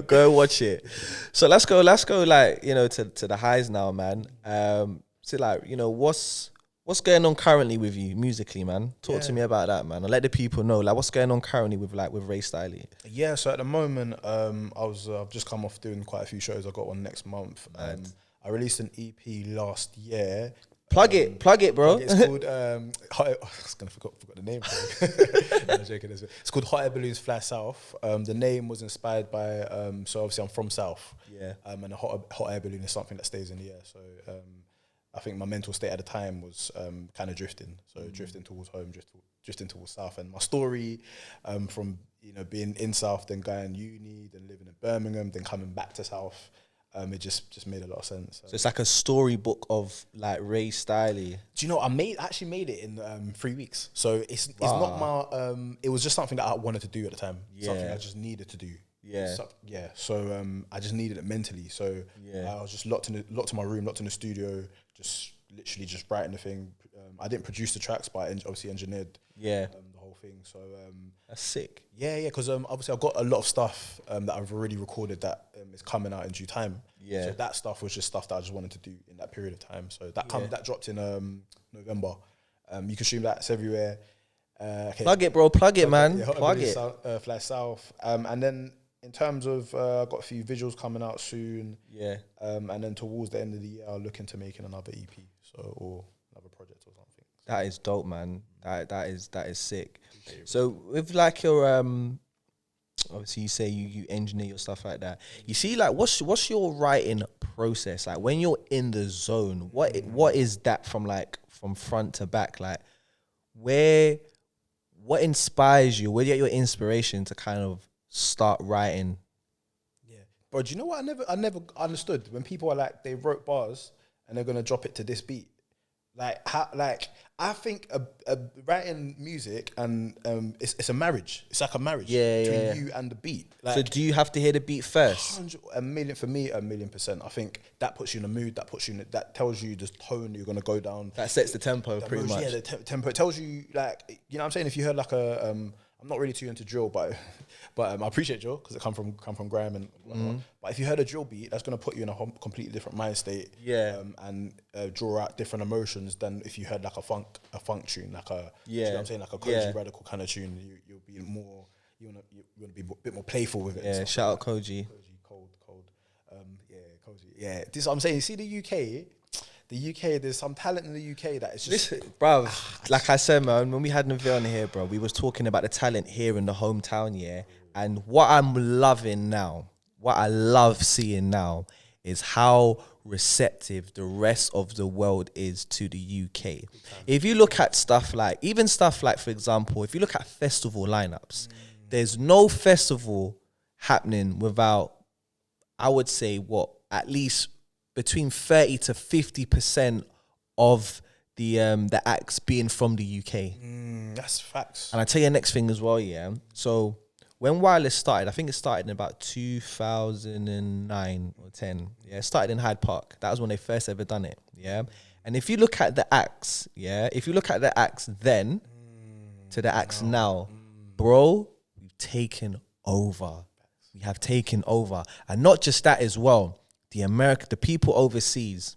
Go watch it. So let's go like, you know, to the highs now, man. So like, you know, what's going on currently with you musically, man? Talk to me about that, man. I'll let the people know, like, what's going on currently with RayStylie. Yeah, so at the moment, I've just come off doing quite a few shows. I got one next month. I released an EP last year. Plug it, bro. It's called I was gonna forgot the name. I'm joking. It's called Hot Air Balloons Fly South. The name was inspired by so obviously I'm from South. Yeah. And a hot air balloon is something that stays in the air. So I think my mental state at the time was kind of drifting. So drifting towards home, drifting towards South. And my story from, you know, being in South, then going uni, then living in Birmingham, then coming back to South, it just made a lot of sense. So it's like a storybook of like RayStylie. Do you know, I actually made it in 3 weeks. So it's not my, it was just something that I wanted to do at the time. Yeah. Something I just needed to do. Yeah. So I just needed it mentally. So I was just locked in my room, locked in the studio, just literally just writing the thing. I didn't produce the tracks, but I obviously engineered the whole thing. So that's sick. Yeah, because obviously I've got a lot of stuff that I've already recorded that is coming out in due time. Yeah. So that stuff was just stuff that I just wanted to do in that period of time. So that dropped in November. You can stream that. It's everywhere. Okay. Plug it, bro. Plug it, man. Plug it. Fly South. And then in terms of, I've got a few visuals coming out soon. Yeah. And then towards the end of the year, I'm looking to making another EP, or another project or something. That is dope, man. That is sick. So with like your obviously you say you engineer your stuff like that. You see, like what's your writing process like when you're in the zone? What is that from front to back? Like what inspires you? Where do you get your inspiration to kind of start writing? Yeah, bro. Do you know what I never understood when people are like they wrote bars and they're gonna drop it to this beat. I think writing music and it's a marriage. It's like a marriage between you and the beat. Like, so do you have to hear the beat first? 1,000,000%. I think that puts you in a mood. That tells you the tone you're gonna go down. That sets the tempo pretty much. Yeah, the tempo. It tells you, like, you know what I'm saying. If you heard like a I'm not really too into drill, but I appreciate drill because it come from grime and whatnot. But if you heard a drill beat, that's gonna put you in a completely different mind state. Yeah. And draw out different emotions than if you heard like a funk tune, like a you know what I'm saying, like a Koji Radical kind of tune. You'll be more you wanna be a bit more playful with it. Yeah, shout out Koji. Cold. Yeah, Koji. Yeah, this is what I'm saying. You see the UK, there's some talent in the UK that is just... Listen, bro, like I said, man, when we had Neville on here, bro, we was talking about the talent here in the hometown, yeah? And what I'm loving now, what I love seeing now is how receptive the rest of the world is to the UK. If you look at stuff like, for example, if you look at festival lineups, there's no festival happening without, I would say, at least between 30 to 50% of the acts being from the UK. That's facts. And I tell you the next thing as well, yeah. So when Wireless started, I think it started in about 2009 or 10. Yeah, it started in Hyde Park. That was when they first ever done it. Yeah. And if you look at the acts, yeah, if you look at the acts then to the acts now, bro, we've taken over. We have taken over. And not just that as well. The people overseas,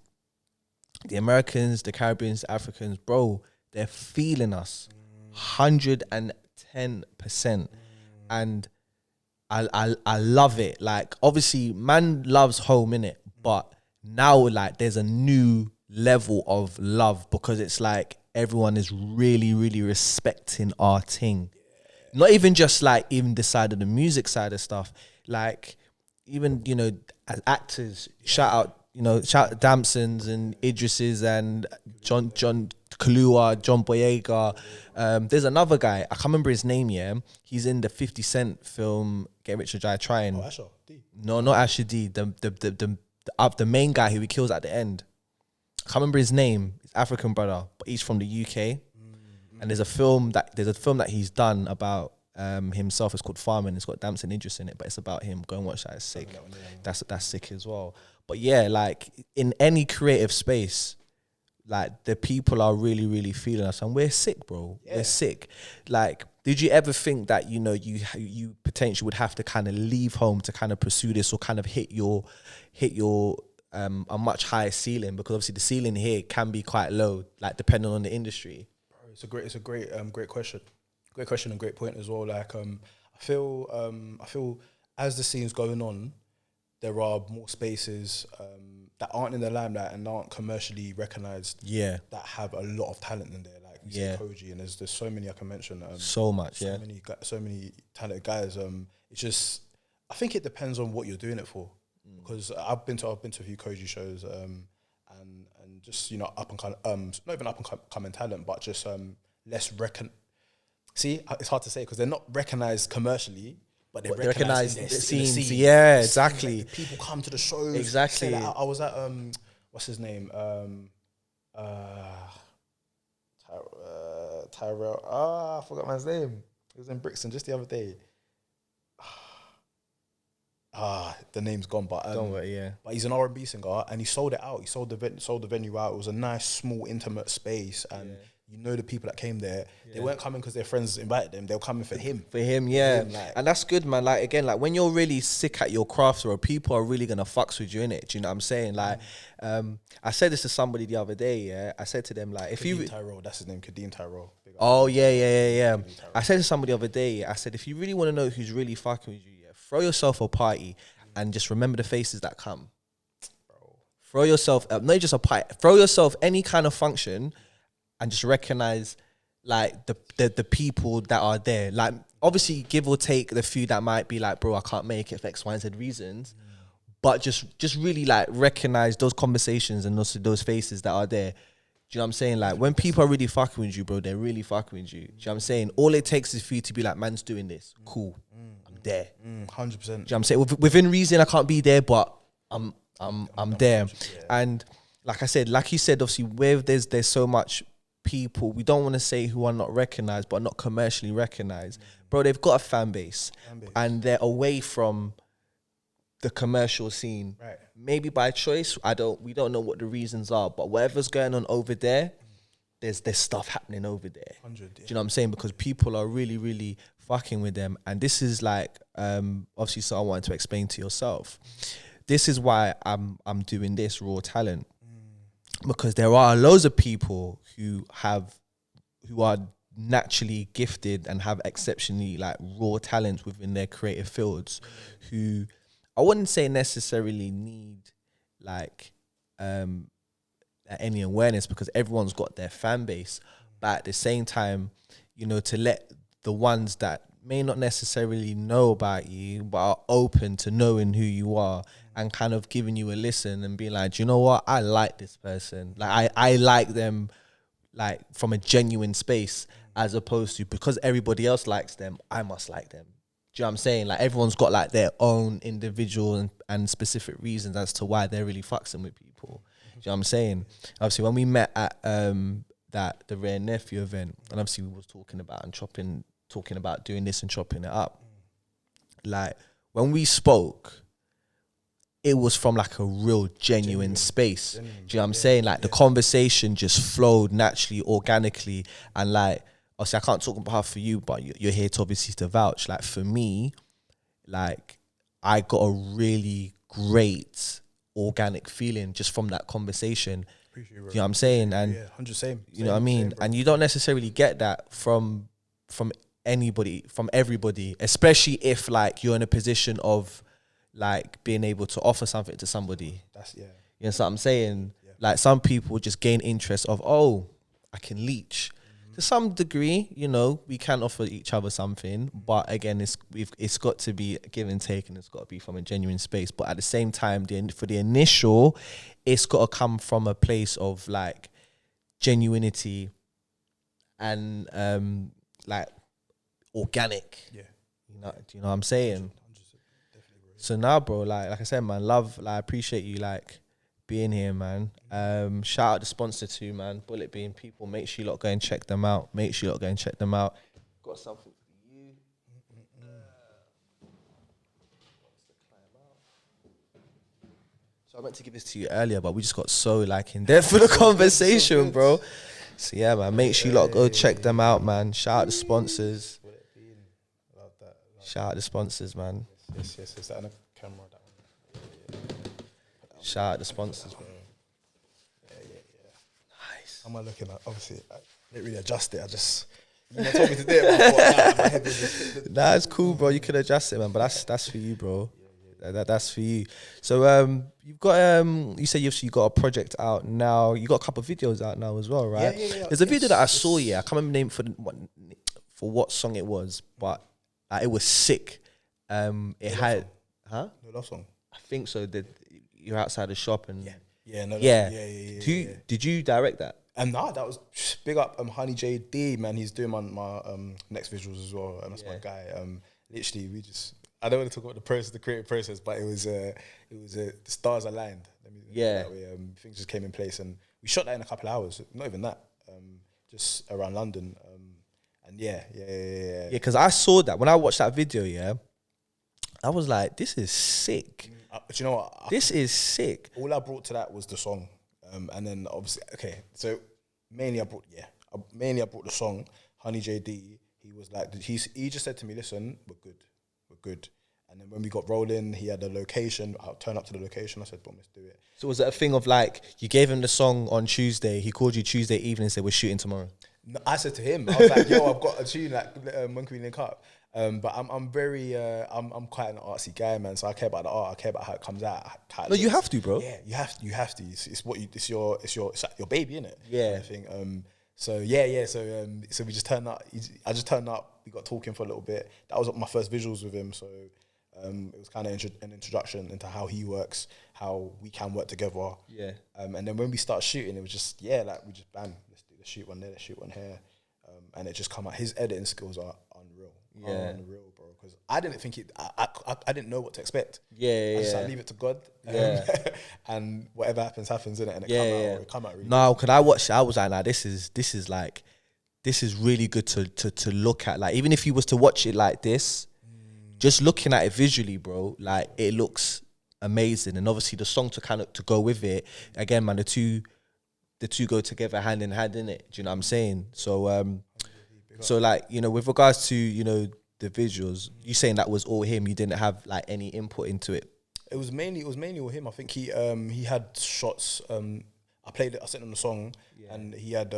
the Americans, the Caribbeans, the Africans, bro, they're feeling us 110%. And I love it. Like, obviously, man loves home, innit? But now, like, there's a new level of love because it's like everyone is really, really respecting our thing. Not even just like even the side of the music side of stuff. Like, even, you know, as actors, shout out Damsons and Idrises and John Kaluuya, John Boyega. There's another guy, I can't remember his name, yeah. He's in the 50 Cent film Get Rich or Die Trying. Oh, Asher D. No, not Asher D. The main guy who he kills at the end. I can't remember his name. He's African brother, but he's from the UK. And there's a film that he's done about himself. It's called Farming. It's got Damson Idris in it, but it's about him. Go and watch that. It's sick. That's sick as well. But yeah, like in any creative space, like the people are really, really feeling us, and we're sick, bro. Yeah. We're sick. Like, did you ever think that you potentially would have to kind of leave home to kind of pursue this or kind of hit your a much higher ceiling? Because obviously the ceiling here can be quite low, like depending on the industry. It's a great question. Great question and great point as well. Like, I feel as the scene's going on, there are more spaces that aren't in the limelight and aren't commercially recognized. Yeah, that have a lot of talent in there. Like, you see Koji, and there's so many I can mention. So many talented guys. It's just, I think it depends on what you're doing it for. Because I've been to a few Koji shows, and just, you know, up and not even up and coming talent, but just less See, it's hard to say because they're not recognized commercially, but they're recognized in the scene. Yeah, exactly. Like, people come to the shows. Exactly. Like, I was at what's his name? Tyrell. I forgot man's name. He was in Brixton just the other day. The name's gone, but don't worry, yeah. But he's an R&B singer, and he sold it out. He sold the venue out. It was a nice, small, intimate space, and you know the people that came there. They weren't coming because their friends invited them. They were coming for him. Yeah. And that's good, man. Like, again, like when you're really sick at your craft, or people are really gonna fucks with you in it. Do you know what I'm saying? Like, I said this to somebody the other day. Yeah, I said to them like, if you Tyrell, that's his name, Kadeem Tyrell. Oh yeah. I said to somebody the other day. I said, if you really want to know who's really fucking with you, throw yourself a party and just remember the faces that come. Bro. Throw yourself, not just a party, throw yourself any kind of function and just recognize like the people that are there. Like, obviously give or take the few that might be like, bro, I can't make it for X, Y, and Z reasons. But just really like recognize those conversations and also those faces that are there. Do you know what I'm saying? Like, when people are really fucking with you, bro, they're really fucking with you. Do you know what I'm saying? All it takes is for you to be like, man's doing this. Cool. I'm there. 100%. Do you know what I'm saying? Within reason, I can't be there, but I'm there. Yeah. And like I said, like you said, obviously, where there's so much people, we don't want to say who are not recognized, but not commercially recognized. Bro, they've got a fan base. And they're away from the commercial scene. Right. Maybe by choice, we don't know what the reasons are, but whatever's going on over there, there's stuff happening over there. 100, Do you know what I'm saying? Because people are really, really fucking with them. And this is like obviously something I wanted to explain to yourself. This is why I'm doing this Ror Talent, because there are loads of people who are naturally gifted and have exceptionally like raw talents within their creative fields, who I wouldn't say necessarily need like any awareness, because everyone's got their fan base. But at the same time, you know, to let the ones that may not necessarily know about you but are open to knowing who you are and kind of giving you a listen and being like, do you know what, I like this person, like I like them, like from a genuine space, as opposed to because everybody else likes them, I must like them. Do you know what I'm saying? Like everyone's got like their own individual and specific reasons as to why they're really fucking with people. Do you know what I'm saying? Obviously when we met at the Rare Nephew event, and obviously we was talking about doing this and chopping it up. Like when we spoke, it was from like a real genuine space. Do you know what I'm saying? Like the conversation just flowed naturally, organically, and like obviously I can't talk on behalf of you, but you're here to obviously to vouch. Like for me, like I got a really great organic feeling just from that conversation. You know what I'm saying? And 100 same. You know what I mean? And you don't necessarily get that from anybody, from everybody, especially if like you're in a position of like being able to offer something to somebody. You know what I'm saying? Like some people just gain interest of, oh, I can leech. To some degree, you know, we can offer each other something, but again, it's got to be give and take, and it's got to be from a genuine space. But at the same time, for the initial, it's got to come from a place of like genuinity and like organic. Yeah, you know, do you know what I'm saying? So now, bro, like I said, man, love, like I appreciate you like being here, man. Shout out the sponsor too, man. Bullet Bean people, make sure you lot go and check them out. Got something for you. So I meant to give this to you earlier, but we just got so like in depth for the conversation, bro. So yeah, man, make sure you lot go check them out, man. Shout out the sponsors. Shout out the sponsors, man. Yes. Is that on the camera? That one. Shout out the sponsors, bro. Yeah. Nice. How am I looking at? Obviously, I didn't really adjust it. You told me to do it, but I thought, my head was just... Nah, it's cool, bro. You could adjust it, man. But that's for you, bro. That's for you. So you've got you say you got a project out now. You got a couple of videos out now as well, right? Yeah. There's a video that I saw. I can't remember the name for what song it was, but it was sick. It had No love song. I think so. You're outside the shop and Yeah. Did you direct that? Nah, that was big up Honey JD, man. He's doing my next visuals as well, and that's my guy. Literally, we just, I don't want to talk about the creative process, but it was the stars aligned. Things just came in place, and we shot that in a couple of hours. Not even that, just around London. And yeah. Because I saw that when I watched that video. Yeah, I was like, this is sick. But you know what? This is sick. All I brought to that was the song, and then obviously, so mainly I brought the song. Honey JD, he was like, he just said to me, listen, we're good. And then when we got rolling, he had a location. I'll turn up to the location. I said, boom, let's do it. So was it a thing of like, you gave him the song on Tuesday, he called you Tuesday evening and said, we're shooting tomorrow? No, I said to him, I was like, yo, I've got a tune, like, when can we link up? But I'm very, I'm quite an artsy guy, man. So I care about the art. I care about how it comes out. No, you have to, bro. Yeah, you have to. It's your baby, innit? Yeah. I think. So we just turned up. I just turned up. We got talking for a little bit. That was my first visuals with him. So it was kind of an introduction into how he works, how we can work together. Yeah. And then when we started shooting, it was just we just bam, let's shoot one there, let's shoot one here, and it just come out. His editing skills are unreal. Yeah. Unreal, bro. Because I didn't think I didn't know what to expect. Yeah. I just leave it to God. Yeah. And whatever happens, innit? And it come out really. No, because I watched it, I was like, nah, this is really good to look at. Like, even if you was to watch it like this, just looking at it visually, bro, like it looks amazing. And obviously the song to go with it, again, man, the two go together hand in hand, innit? Do you know what I'm saying? So so like, you know, with regards to, you know, the visuals, you saying that was all him? You didn't have like any input into it? It was mainly all him. I think he had shots. I sent him the song, and he had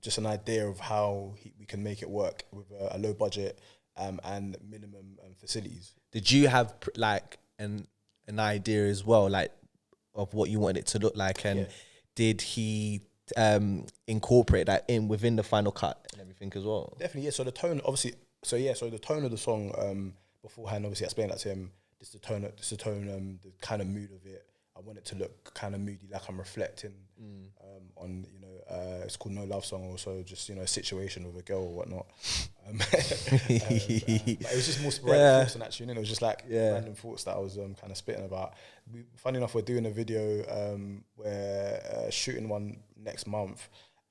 just an idea of how we can make it work with a low budget and minimum facilities. Did you have like an idea as well, like of what you wanted it to look like, and did he incorporate that within the final cut and everything as well? Definitely, yeah. So the tone, obviously, so the tone of the song beforehand, obviously, I explained that to him. This is the tone, the kind of mood of it. I want it to look kind of moody, like I'm reflecting on, it's called No Love Song, also just, a situation with a girl or whatnot. But it was just more sporadic thoughts than that tune. It was just like random thoughts that I was kind of spitting about. Funny enough, we're doing a video we're shooting one next month.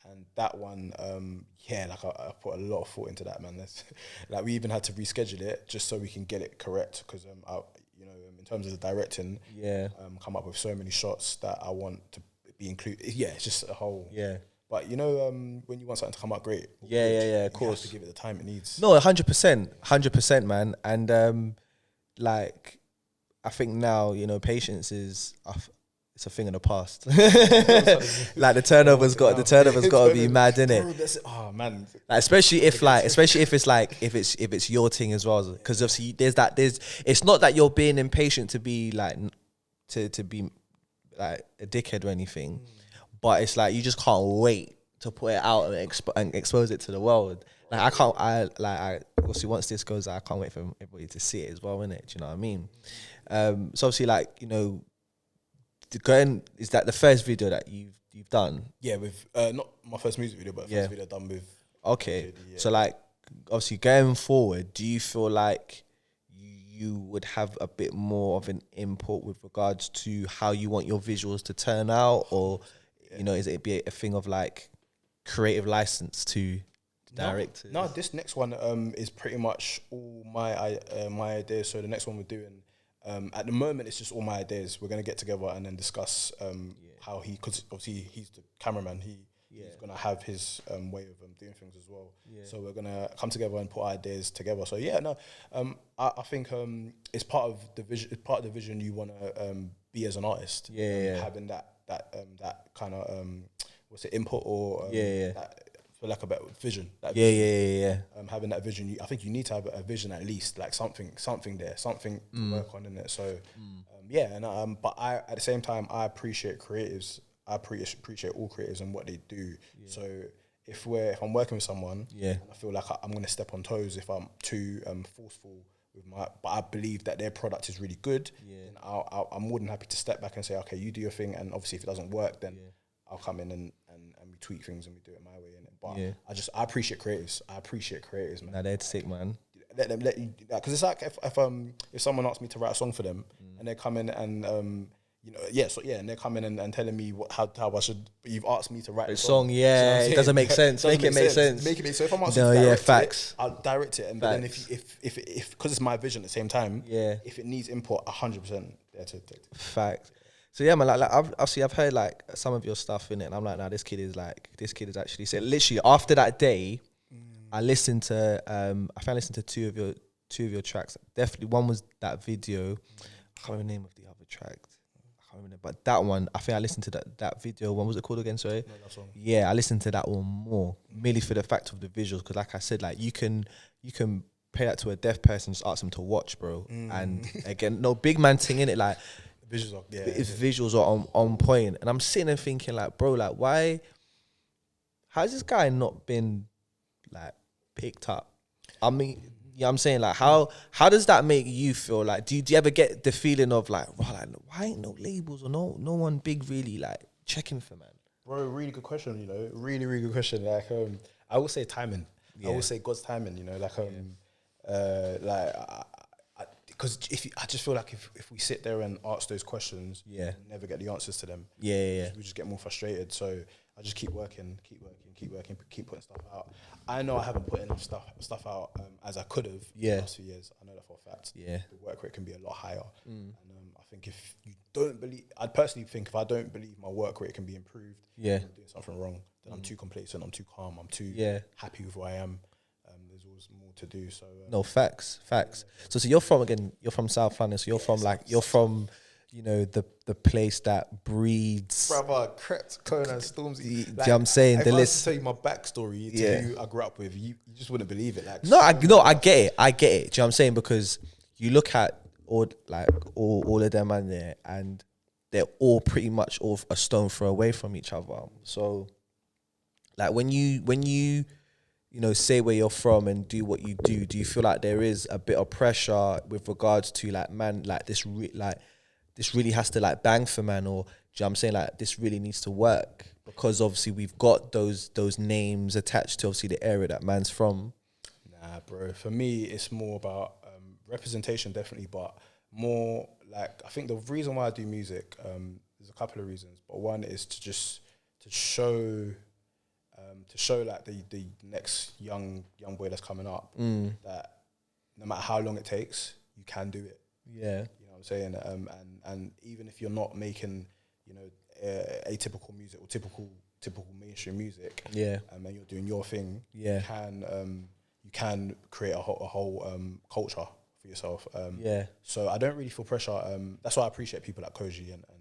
And that one, I put a lot of thought into that, man. Like we even had to reschedule it just so we can get it correct. Because in terms of the directing, come up with so many shots that I want to be included. Yeah, it's just a whole. Yeah. But when you want something to come out great, of course, you have to give it the time it needs. No, 100%, man. And like, I think now patience is. It's a thing in the past. Like the turnover's got to be mad, innit? Oh man! Like, especially if it's your thing as well, because obviously it's not that you're being impatient to be like to be like a dickhead or anything, but it's like you just can't wait to put it out and expose it to the world. Like I obviously once this goes out, I can't wait for everybody to see it as well, innit? Do you know what I mean? So obviously is that the first video that you've done? Yeah, with not my first music video, but first video done with. Okay, so like obviously going forward, do you feel like you would have a bit more of an input with regards to how you want your visuals to turn out, or is it be a thing of like creative license to directors? No, this next one is pretty much all my ideas. So the next one we're doing. At the moment, it's just all my ideas. We're gonna get together and then discuss how because obviously he's the cameraman. He's gonna have his way of doing things as well. Yeah. So we're gonna come together and put ideas together. So I think it's part of the vision. It's part of the vision you wanna be as an artist. Having that kind of input or that, for lack of a better vision. Having that vision, I think you need to have a vision at least, like something there, something to work on in it. So, but at the same time, I appreciate creatives. I appreciate all creatives and what they do. Yeah. So if I'm working with someone, and I feel like I'm going to step on toes if I'm too forceful with but I believe that their product is really good. Then I'm more than happy to step back and say, okay, you do your thing, and obviously if it doesn't work, then I'll come in and we tweak things and we do it my way. But I appreciate creatives. Man. Nah, they're sick, man. Let them because it's like if someone asks me to write a song for them and they come in and and they come in and telling me how I should. But you've asked me to write a song. It doesn't make sense. Make it make sense. Make it make sense. So if I'm asked to direct facts. I'll direct it, and then if because it's my vision at the same time, if it needs input, 100% there to take. Facts. So yeah, man, like I've heard like some of your stuff in it, and I'm like, nah, this kid is actually. So literally after that day, I listened to I listened to two of your tracks. Definitely one was that video. I can't remember the name of the other track. I can't remember, but that one, I think I listened to that video. What was it called again? Sorry. No, that song. Yeah, I listened to that one more, merely for the fact of the visuals, because like I said, like you can pay that to a deaf person, just ask them to watch, bro. And again, no big man thing in it, like. Visuals are on point, and I'm sitting there thinking like, bro, like why has this guy not been like picked up? I mean, I'm saying, like how does that make you feel? Like do you ever get the feeling of like, why ain't no labels or no one big really like checking for, man? Bro, really good question, really, really good question. Like I will say timing. I will say God's timing, because I just feel like if we sit there and ask those questions, we never get the answers to them. We just get more frustrated. So I just keep working, keep putting stuff out. I know I haven't put enough stuff out as I could have in the last few years. I know that for a fact. The work rate can be a lot higher. And I think if you don't believe, I'd personally think if I don't believe my work rate can be improved, I'm doing something wrong. Then I'm too complacent, I'm too calm, I'm too happy with who I am. there's always more to do. So No, facts. So you're from South London. So you're from the place that breeds. brother, crept, Kona, Stormzy. Do you know what I'm saying? If The I was list. to tell you my backstory to who I grew up with, you just wouldn't believe it. Like, No, I get it. Do you know what I'm saying? Because you look at all of them and there, and they're all pretty much all a stone throw away from each other. So, like when you say where you're from and do what you do you feel like there is a bit of pressure with regards to this really has to like bang for man, or do you know what I'm saying, like this really needs to work because obviously we've got those names attached to obviously the area that man's from? Nah, bro. For me, it's more about representation, definitely, but more like I think the reason why I do music, there's a couple of reasons, but one is to show like the next young boy that's coming up that no matter how long it takes, you can do it. Yeah, you know what I'm saying. And even if you're not making atypical music or typical mainstream music, and you're doing your thing, you can create a whole culture for yourself. So I don't really feel pressure. That's why I appreciate people like Koji and all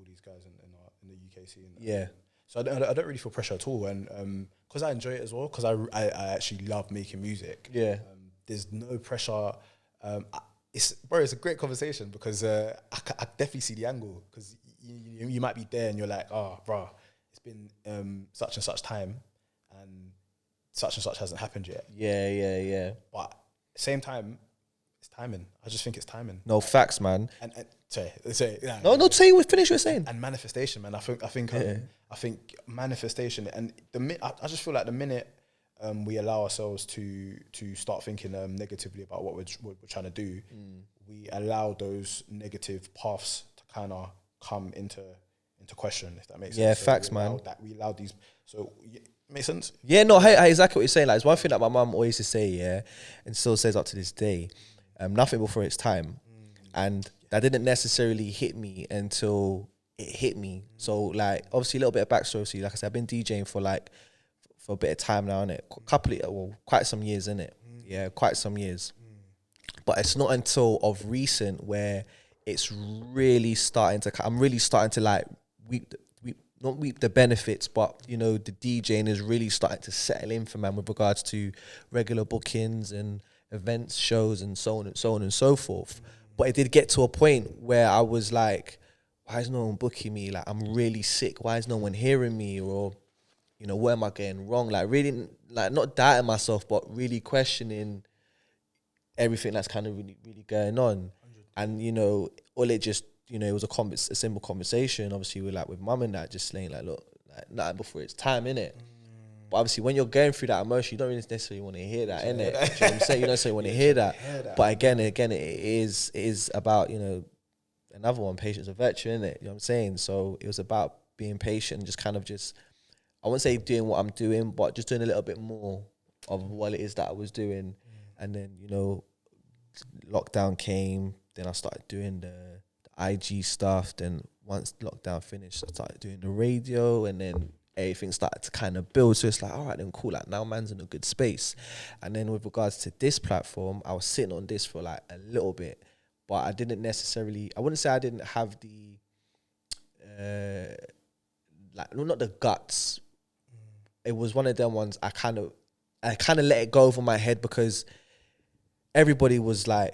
these guys in the UK scene. So I don't really feel pressure at all, and because I enjoy it as well, because I actually love making music. There's no pressure. It's a great conversation because I definitely see the angle, because you might be there and you're like, oh, bro, it's been such and such time and such hasn't happened yet. But at the same time, it's timing. I just think it's timing. No, facts, man. And sorry. No, say you finish what you're saying. And manifestation, man. I think manifestation, and I just feel like the minute we allow ourselves to start thinking negatively about what we're trying to do, we allow those negative paths to kind of come into question, if that makes sense. Yeah, so facts, man. We allow these. So makes sense. Yeah, no, hey, exactly what you're saying. Like, it's one thing that my mum always used to say, and still says up to this day, nothing before its time. And that didn't necessarily hit me until it hit me. So, like, obviously a little bit of backstory. So, like I said, I've been DJing for a bit of time now, innit? Quite some years, innit? Yeah, quite some years. But it's not until of recent where it's really starting to, I'm really starting to like not reap the benefits, but the DJing is really starting to settle in for man with regards to regular bookings and events, shows, and so on and so forth. But it did get to a point where I was like, why is no one booking me? Like, I'm really sick. Why is no one hearing me? Or, where am I getting wrong? Like, really, like, not doubting myself, but really questioning everything that's kind of really, really going on. 100%. And, all it just, it was a simple conversation, obviously, with mum and that, just saying, like, look, like, nothing before it's time, innit? But obviously, when you're going through that emotion, you don't really necessarily want to hear that, innit? Do you know what I'm saying? You don't necessarily want to hear that. But again, it is about, another one, patience of virtue, innit? You know what I'm saying? So it was about being patient and just kind of I wouldn't say doing what I'm doing, but just doing a little bit more of what it is that I was doing. And then, lockdown came, then I started doing the IG stuff. Then once lockdown finished, I started doing the radio, and then everything started to kind of build. So it's like, all right, then cool. Like, now man's in a good space. And then with regards to this platform, I was sitting on this for like a little bit, but I didn't necessarily, I wouldn't say I didn't have the, not the guts. It was one of them ones I kind of let it go over my head, because everybody wanted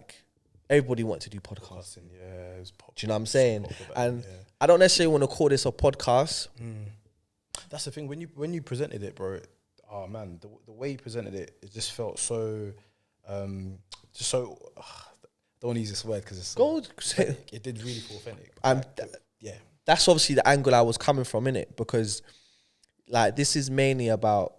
to do podcasting. Yeah, it was do you know what I'm saying? And I don't necessarily want to call this a podcast. That's the thing. When you presented it, bro, oh man, the way you presented it, it just felt so, don't want to use this word because it's it did really feel authentic. That's obviously the angle I was coming from, innit? Because like, this is mainly about,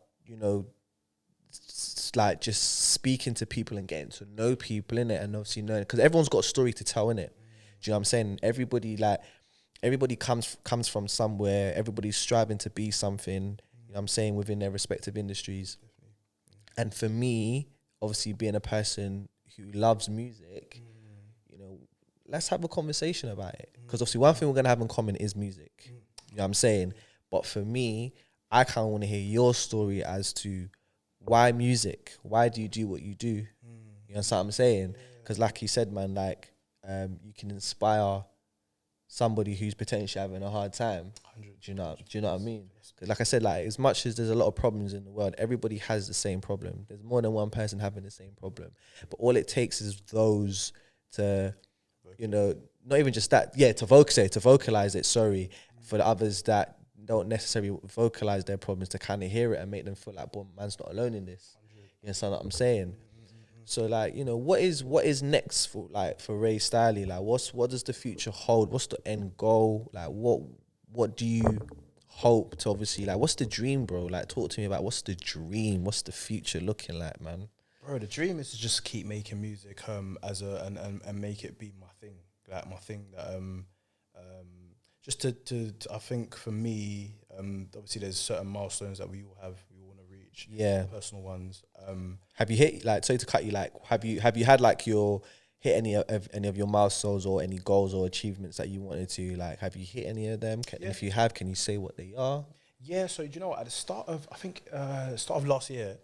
like, just speaking to people and getting to know people, innit? And obviously knowing, because everyone's got a story to tell, innit? Do you know what I'm saying? Everybody comes from somewhere. Everybody's striving to be something, you know what I'm saying, within their respective industries. And for me, obviously being a person who loves music, let's have a conversation about it. Because obviously one thing we're going to have in common is music. You know what I'm saying? But for me, I kind of want to hear your story as to why music? Why do you do what you do? You know what I'm saying? Because like you said, man, like you can inspire somebody who's potentially having a hard time. Do you know what I mean? 'Cause like I said, like as much as there's a lot of problems in the world, everybody has the same problem. There's more than one person having the same problem. But all it takes is those to, you know, not even just that, to vocalize it, for the others that don't necessarily vocalize their problems, to kind of hear it and make them feel like, boy, man's not alone in this. You know what I'm saying? So like, you know, what is next for RayStylie? Like what does the future hold? What's the end goal? Like what do you hope to, obviously, like what's the dream, bro? Like talk to me about what's the dream? What's the future looking like, man? Bro, the dream is to just keep making music as and make it be my thing. Like my thing that just to I think for me, obviously there's certain milestones that we all want to reach. Yeah. Personal ones. Have you hit, like, sorry to cut you, like have you had like hit any of your milestones or any goals or achievements that you wanted to, like, have you hit any of them? If you have, can you say what they are? Yeah, so do you know what? At the start of, I think, start of last year,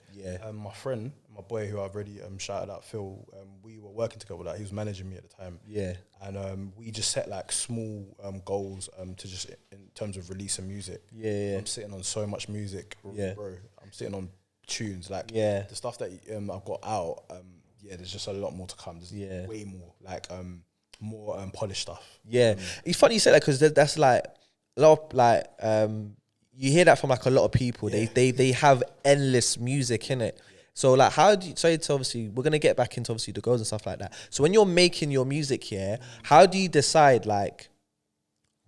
my friend, my boy, who I've already shouted out, Phil, we were working together. Like he was managing me at the time. Yeah, and we just set like small goals to just in terms of releasing music. Yeah, I'm sitting on so much music, bro. I'm sitting on tunes, like the stuff that I've got out. There's just a lot more to come. There's way more, like more polished stuff. Yeah, it's funny you said that, because that's like a lot of like you hear that from like a lot of people. They have endless music in it. So like, how do you, so it's obviously, we're gonna get back into obviously the goals and stuff like that. So when you're making your music here, how do you decide like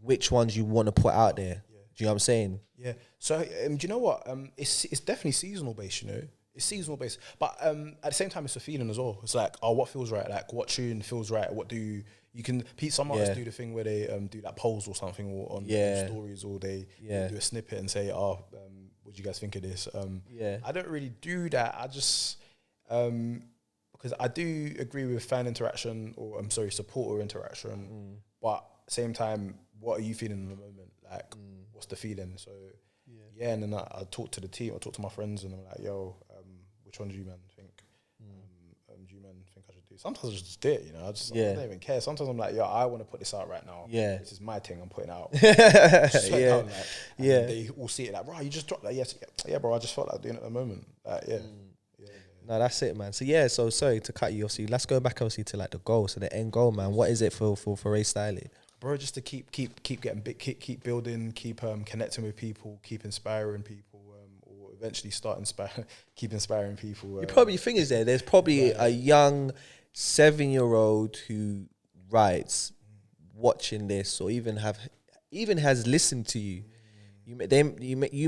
which ones you want to put out there? Do you know what I'm saying? Yeah. So do you know what? It's definitely seasonal based. You know, it's seasonal based, but at the same time, it's a feeling as well. It's like, oh, what feels right? Like, what tune feels right? What do you can? Some artists do the thing where they do like polls or something, or on stories, or they do a snippet and say, oh, what do you guys think of this? I don't really do that. I just because I do agree with fan interaction, or I'm sorry, supporter interaction, but at the same time, what are you feeling in the moment? Like, what's the feeling? So and then I talk to the team, I talk to my friends, and I'm like, yo, which one do you man think? Do you man think I should do? Sometimes I just do it, you know. I don't even care. Sometimes I'm like, yo, I want to put this out right now. Yeah, this is my thing. I'm putting out. Down, like, they all see it like, bro, you just dropped that. Yes, yeah, bro. I just felt like doing it at the moment. Like, No, that's it, man. So so sorry to cut you. Obviously, let's go back obviously to like the goal. So the end goal, man. What is it for RayStylie? Bro, just to keep getting big, keep building, keep connecting with people, keep inspiring people, or eventually keep inspiring people. The probably thing is there's probably a young 7-year-old who writes, watching this, or even has listened to you. You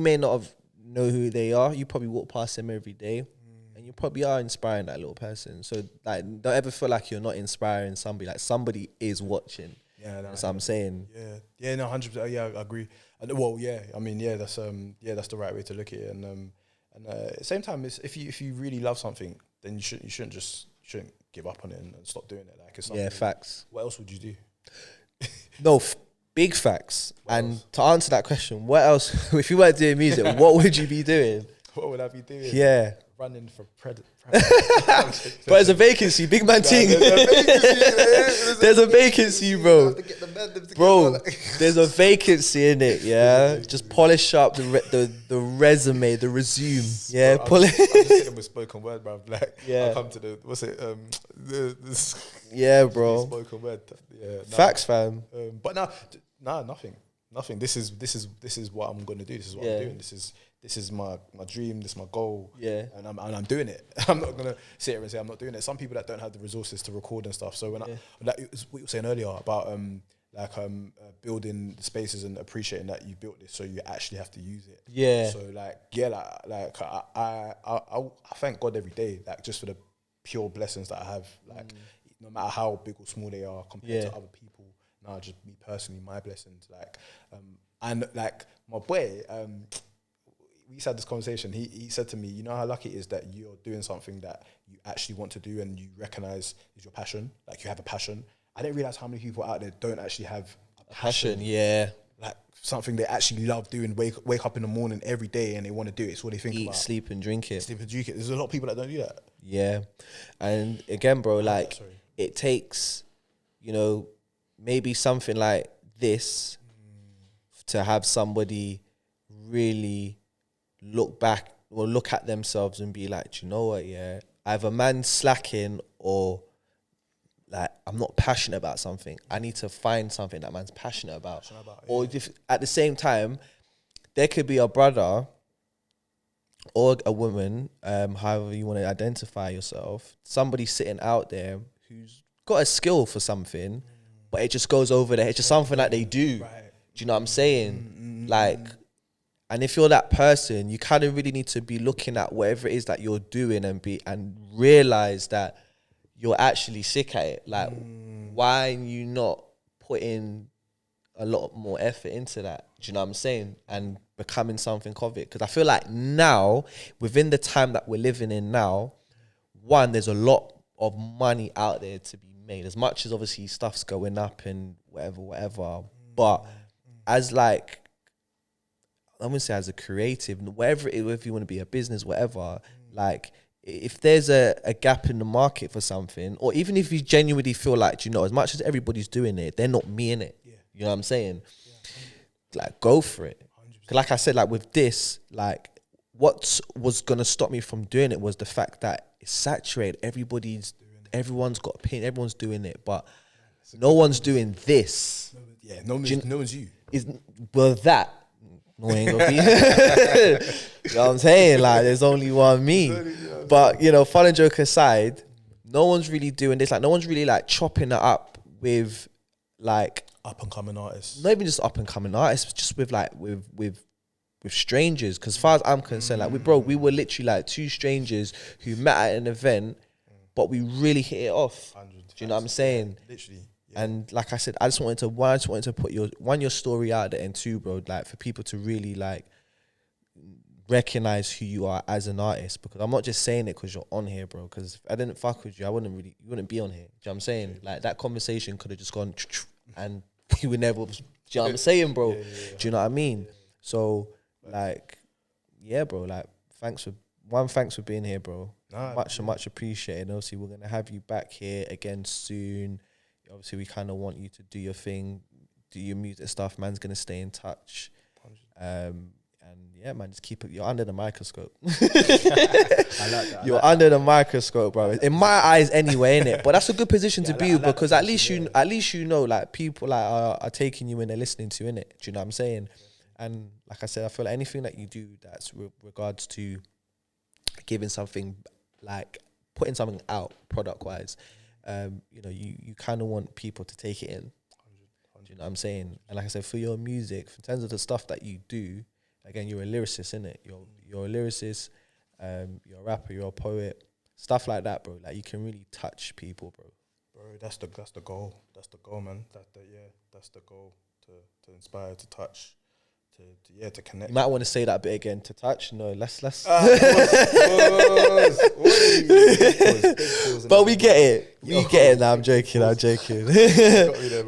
may not have know who they are. You probably walk past them every day, and you probably are inspiring that little person. So like, don't ever feel like you're not inspiring somebody. Like somebody is watching. Yeah, that's what I'm saying. No, 100%. Yeah, I agree. Well, I mean, that's the right way to look at it. And at the same time, it's, if you really love something, then you shouldn't give up on it and stop doing it. Like, it's facts. What else would you do? No, big facts. And to answer that question, what else? If you weren't doing music, what would you be doing? What would I be doing? Yeah. Running for president. But there's a vacancy, big man ting. There's a vacancy, bro. Bro, there's a vacancy in it, yeah. Just polish up the resume, the resume, yeah. Bro, I'm just hitting with spoken word, bro. Like, I'll come to the bro. Spoken word, Facts, fam. But nothing. This is what I'm gonna do. This is what I'm doing. This is my dream. This is my goal. Yeah, and I'm doing it. I'm not gonna sit here and say I'm not doing it. Some people that don't have the resources to record and stuff. So when like what you were saying earlier about building the spaces and appreciating that you built this, so you actually have to use it. Yeah. So I thank God every day, like just for the pure blessings that I have. Like no matter how big or small they are compared to other people. No, just me personally, my blessings. Like and like my boy. We used to have this conversation. He said to me, you know how lucky it is that you're doing something that you actually want to do and you recognize is your passion. Like, you have a passion. I didn't realize how many people out there don't actually have a passion. like something they actually love doing, wake up in the morning every day and they want to do it. It's what they think Eat, about. sleep, and drink it. Sleep and drink it. There's a lot of people that don't do that. Yeah. And again, bro, like, it takes, you know, maybe something like this to have somebody really look back or look at themselves and be like, do you know what, yeah, either man's slacking or like I'm not passionate about something. I need to find something that man's passionate about. Or if at the same time, there could be a brother or a woman, however you want to identify yourself, somebody sitting out there who's got a skill for something, but it just goes over there. It's just something that they do. Right. Do you know what I'm saying? Like, and if you're that person, you kind of really need to be looking at whatever it is that you're doing and realize that you're actually sick at it. Like, why are you not putting a lot more effort into that? Do you know what I'm saying? And becoming something of it. Because I feel like now, within the time that we're living in now, one, there's a lot of money out there to be made. As much as obviously stuff's going up and whatever. But as like, I'm gonna say as a creative, whatever it is, if you want to be a business, whatever, like if there's a gap in the market for something, or even if you genuinely feel like, you know, as much as everybody's doing it, they're not me in it. Yeah. You know what I'm saying? Yeah. Like, go for it. 'Cause like I said, like with this, like what was gonna stop me from doing it was the fact that it's saturated. Everyone's got opinion, everyone's doing it, but no one's doing this. Yeah, no one's you. Well, that no one ain't gonna be. You know what I'm saying? Like, there's only one me. But you know, fun and joke aside, no one's really doing this. Like, no one's really like chopping it up with like up and coming artists. Not even just up and coming artists, just with like with strangers. Because as far as I'm concerned, like we were literally like two strangers who met at an event, but we really hit it off. Do you know what I'm saying? Literally. And like I said, I just wanted to put your story out there, and two, bro, like for people to really like recognize who you are as an artist. Because I'm not just saying it because you're on here, bro. Because if I didn't fuck with you, you wouldn't be on here. Do you know what I'm saying? Like, that conversation could have just gone and we would never. Do you know what I'm saying, bro? Do you know what I mean? So like, yeah, bro. Like, thanks for being here, bro. Much appreciated. Obviously, we're gonna have you back here again soon. Obviously, we kind of want you to do your thing, do your music stuff. Man's gonna stay in touch, and yeah, man, just keep it. You're under the microscope. I like that. You're under the microscope, bro. In my eyes, anyway, innit? But that's a good position to be in, because at least you know, like, people like are taking you in, they're listening to, innit? Do you know what I'm saying? And like I said, I feel like anything that you do that's regards to giving something, like putting something out product wise, you know, you kind of want people to take it in. 100. Do you know what I'm saying? And like I said, for your music, in terms of the stuff that you do, again, you're a lyricist, innit? You're a lyricist, you're a rapper, you're a poet, stuff like that, bro. Like, you can really touch people, bro. Bro, that's the goal. That's the goal, man. That's the goal, to inspire, to touch, to connect. You might want to say that bit again. To touch? No, let's. But we get it. We get it. Now I'm joking.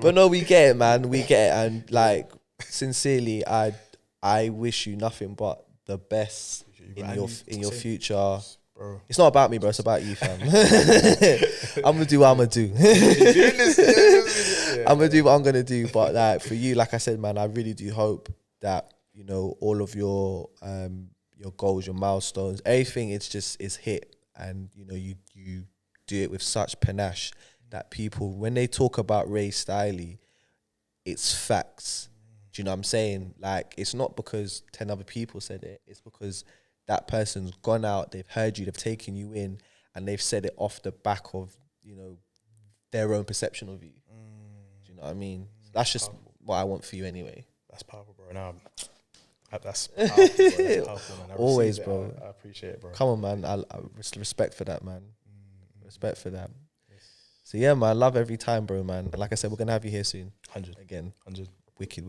But no, we get it, man. We get it. And like, sincerely, I wish you nothing but the best in your future. Bro. It's not about me, bro. It's about you, fam. I'm gonna do what I'm gonna do. I'm gonna do what I'm gonna do. But like, for you, like I said, man, I really do hope that, you know, all of your goals, your milestones, everything, it's hit, and you know, you do it with such panache that people, when they talk about RayStylie, it's facts. Do you know what I'm saying? Like, it's not because 10 other people said it. It's because that person's gone out, they've heard you, they've taken you in, and they've said it off the back of, you know, their own perception of you. Do you know what I mean? That's just what I want for you anyway. That's powerful, bro. Now, that's powerful, bro. That's powerful, man. Always, bro. I appreciate it, bro. Come on, man. I respect for that, man. Respect for that. Yes. So yeah, man. Love every time, bro, man. And like I said, we're gonna have you here soon. 100 again. 100. Wicked,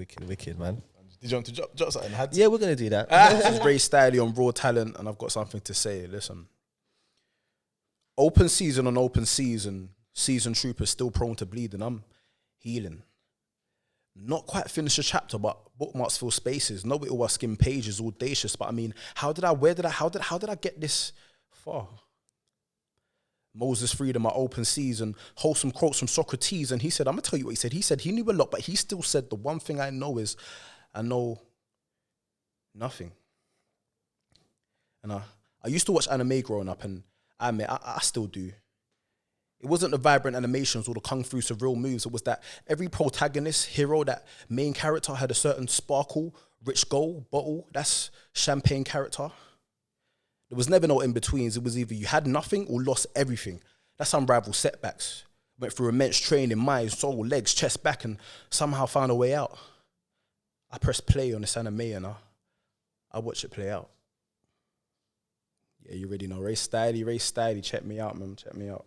man. Did you want to drop something? Yeah, we're gonna do that. This is RayStylie on Ror Talent, and I've got something to say. Listen, open season on open season. Season troopers still prone to bleeding. I'm healing. not quite finished a chapter, but bookmarks fill spaces. Know it all, I skim pages, audacious. But I mean, how did I get this far? Moses freedom, my open seas, and wholesome quotes from Socrates. And he said, I'm gonna tell you what he said. He said he knew a lot, but he still said the one thing I know is I know nothing. And I used to watch anime growing up, and I admit, I still do. It wasn't the vibrant animations or the kung fu surreal moves. It was that every protagonist, hero, that main character had a certain sparkle, rich goal, bottle. That's champagne character. There was never no in-betweens. It was either you had nothing or lost everything. That's unrivaled setbacks. Went through immense training, mind, soul, legs, chest, back, and somehow found a way out. I pressed play on this anime and I watched it play out. Yeah, you already know. RayStylie. Check me out, man. Check me out.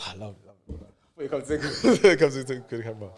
I love it. Wait, come to the camera.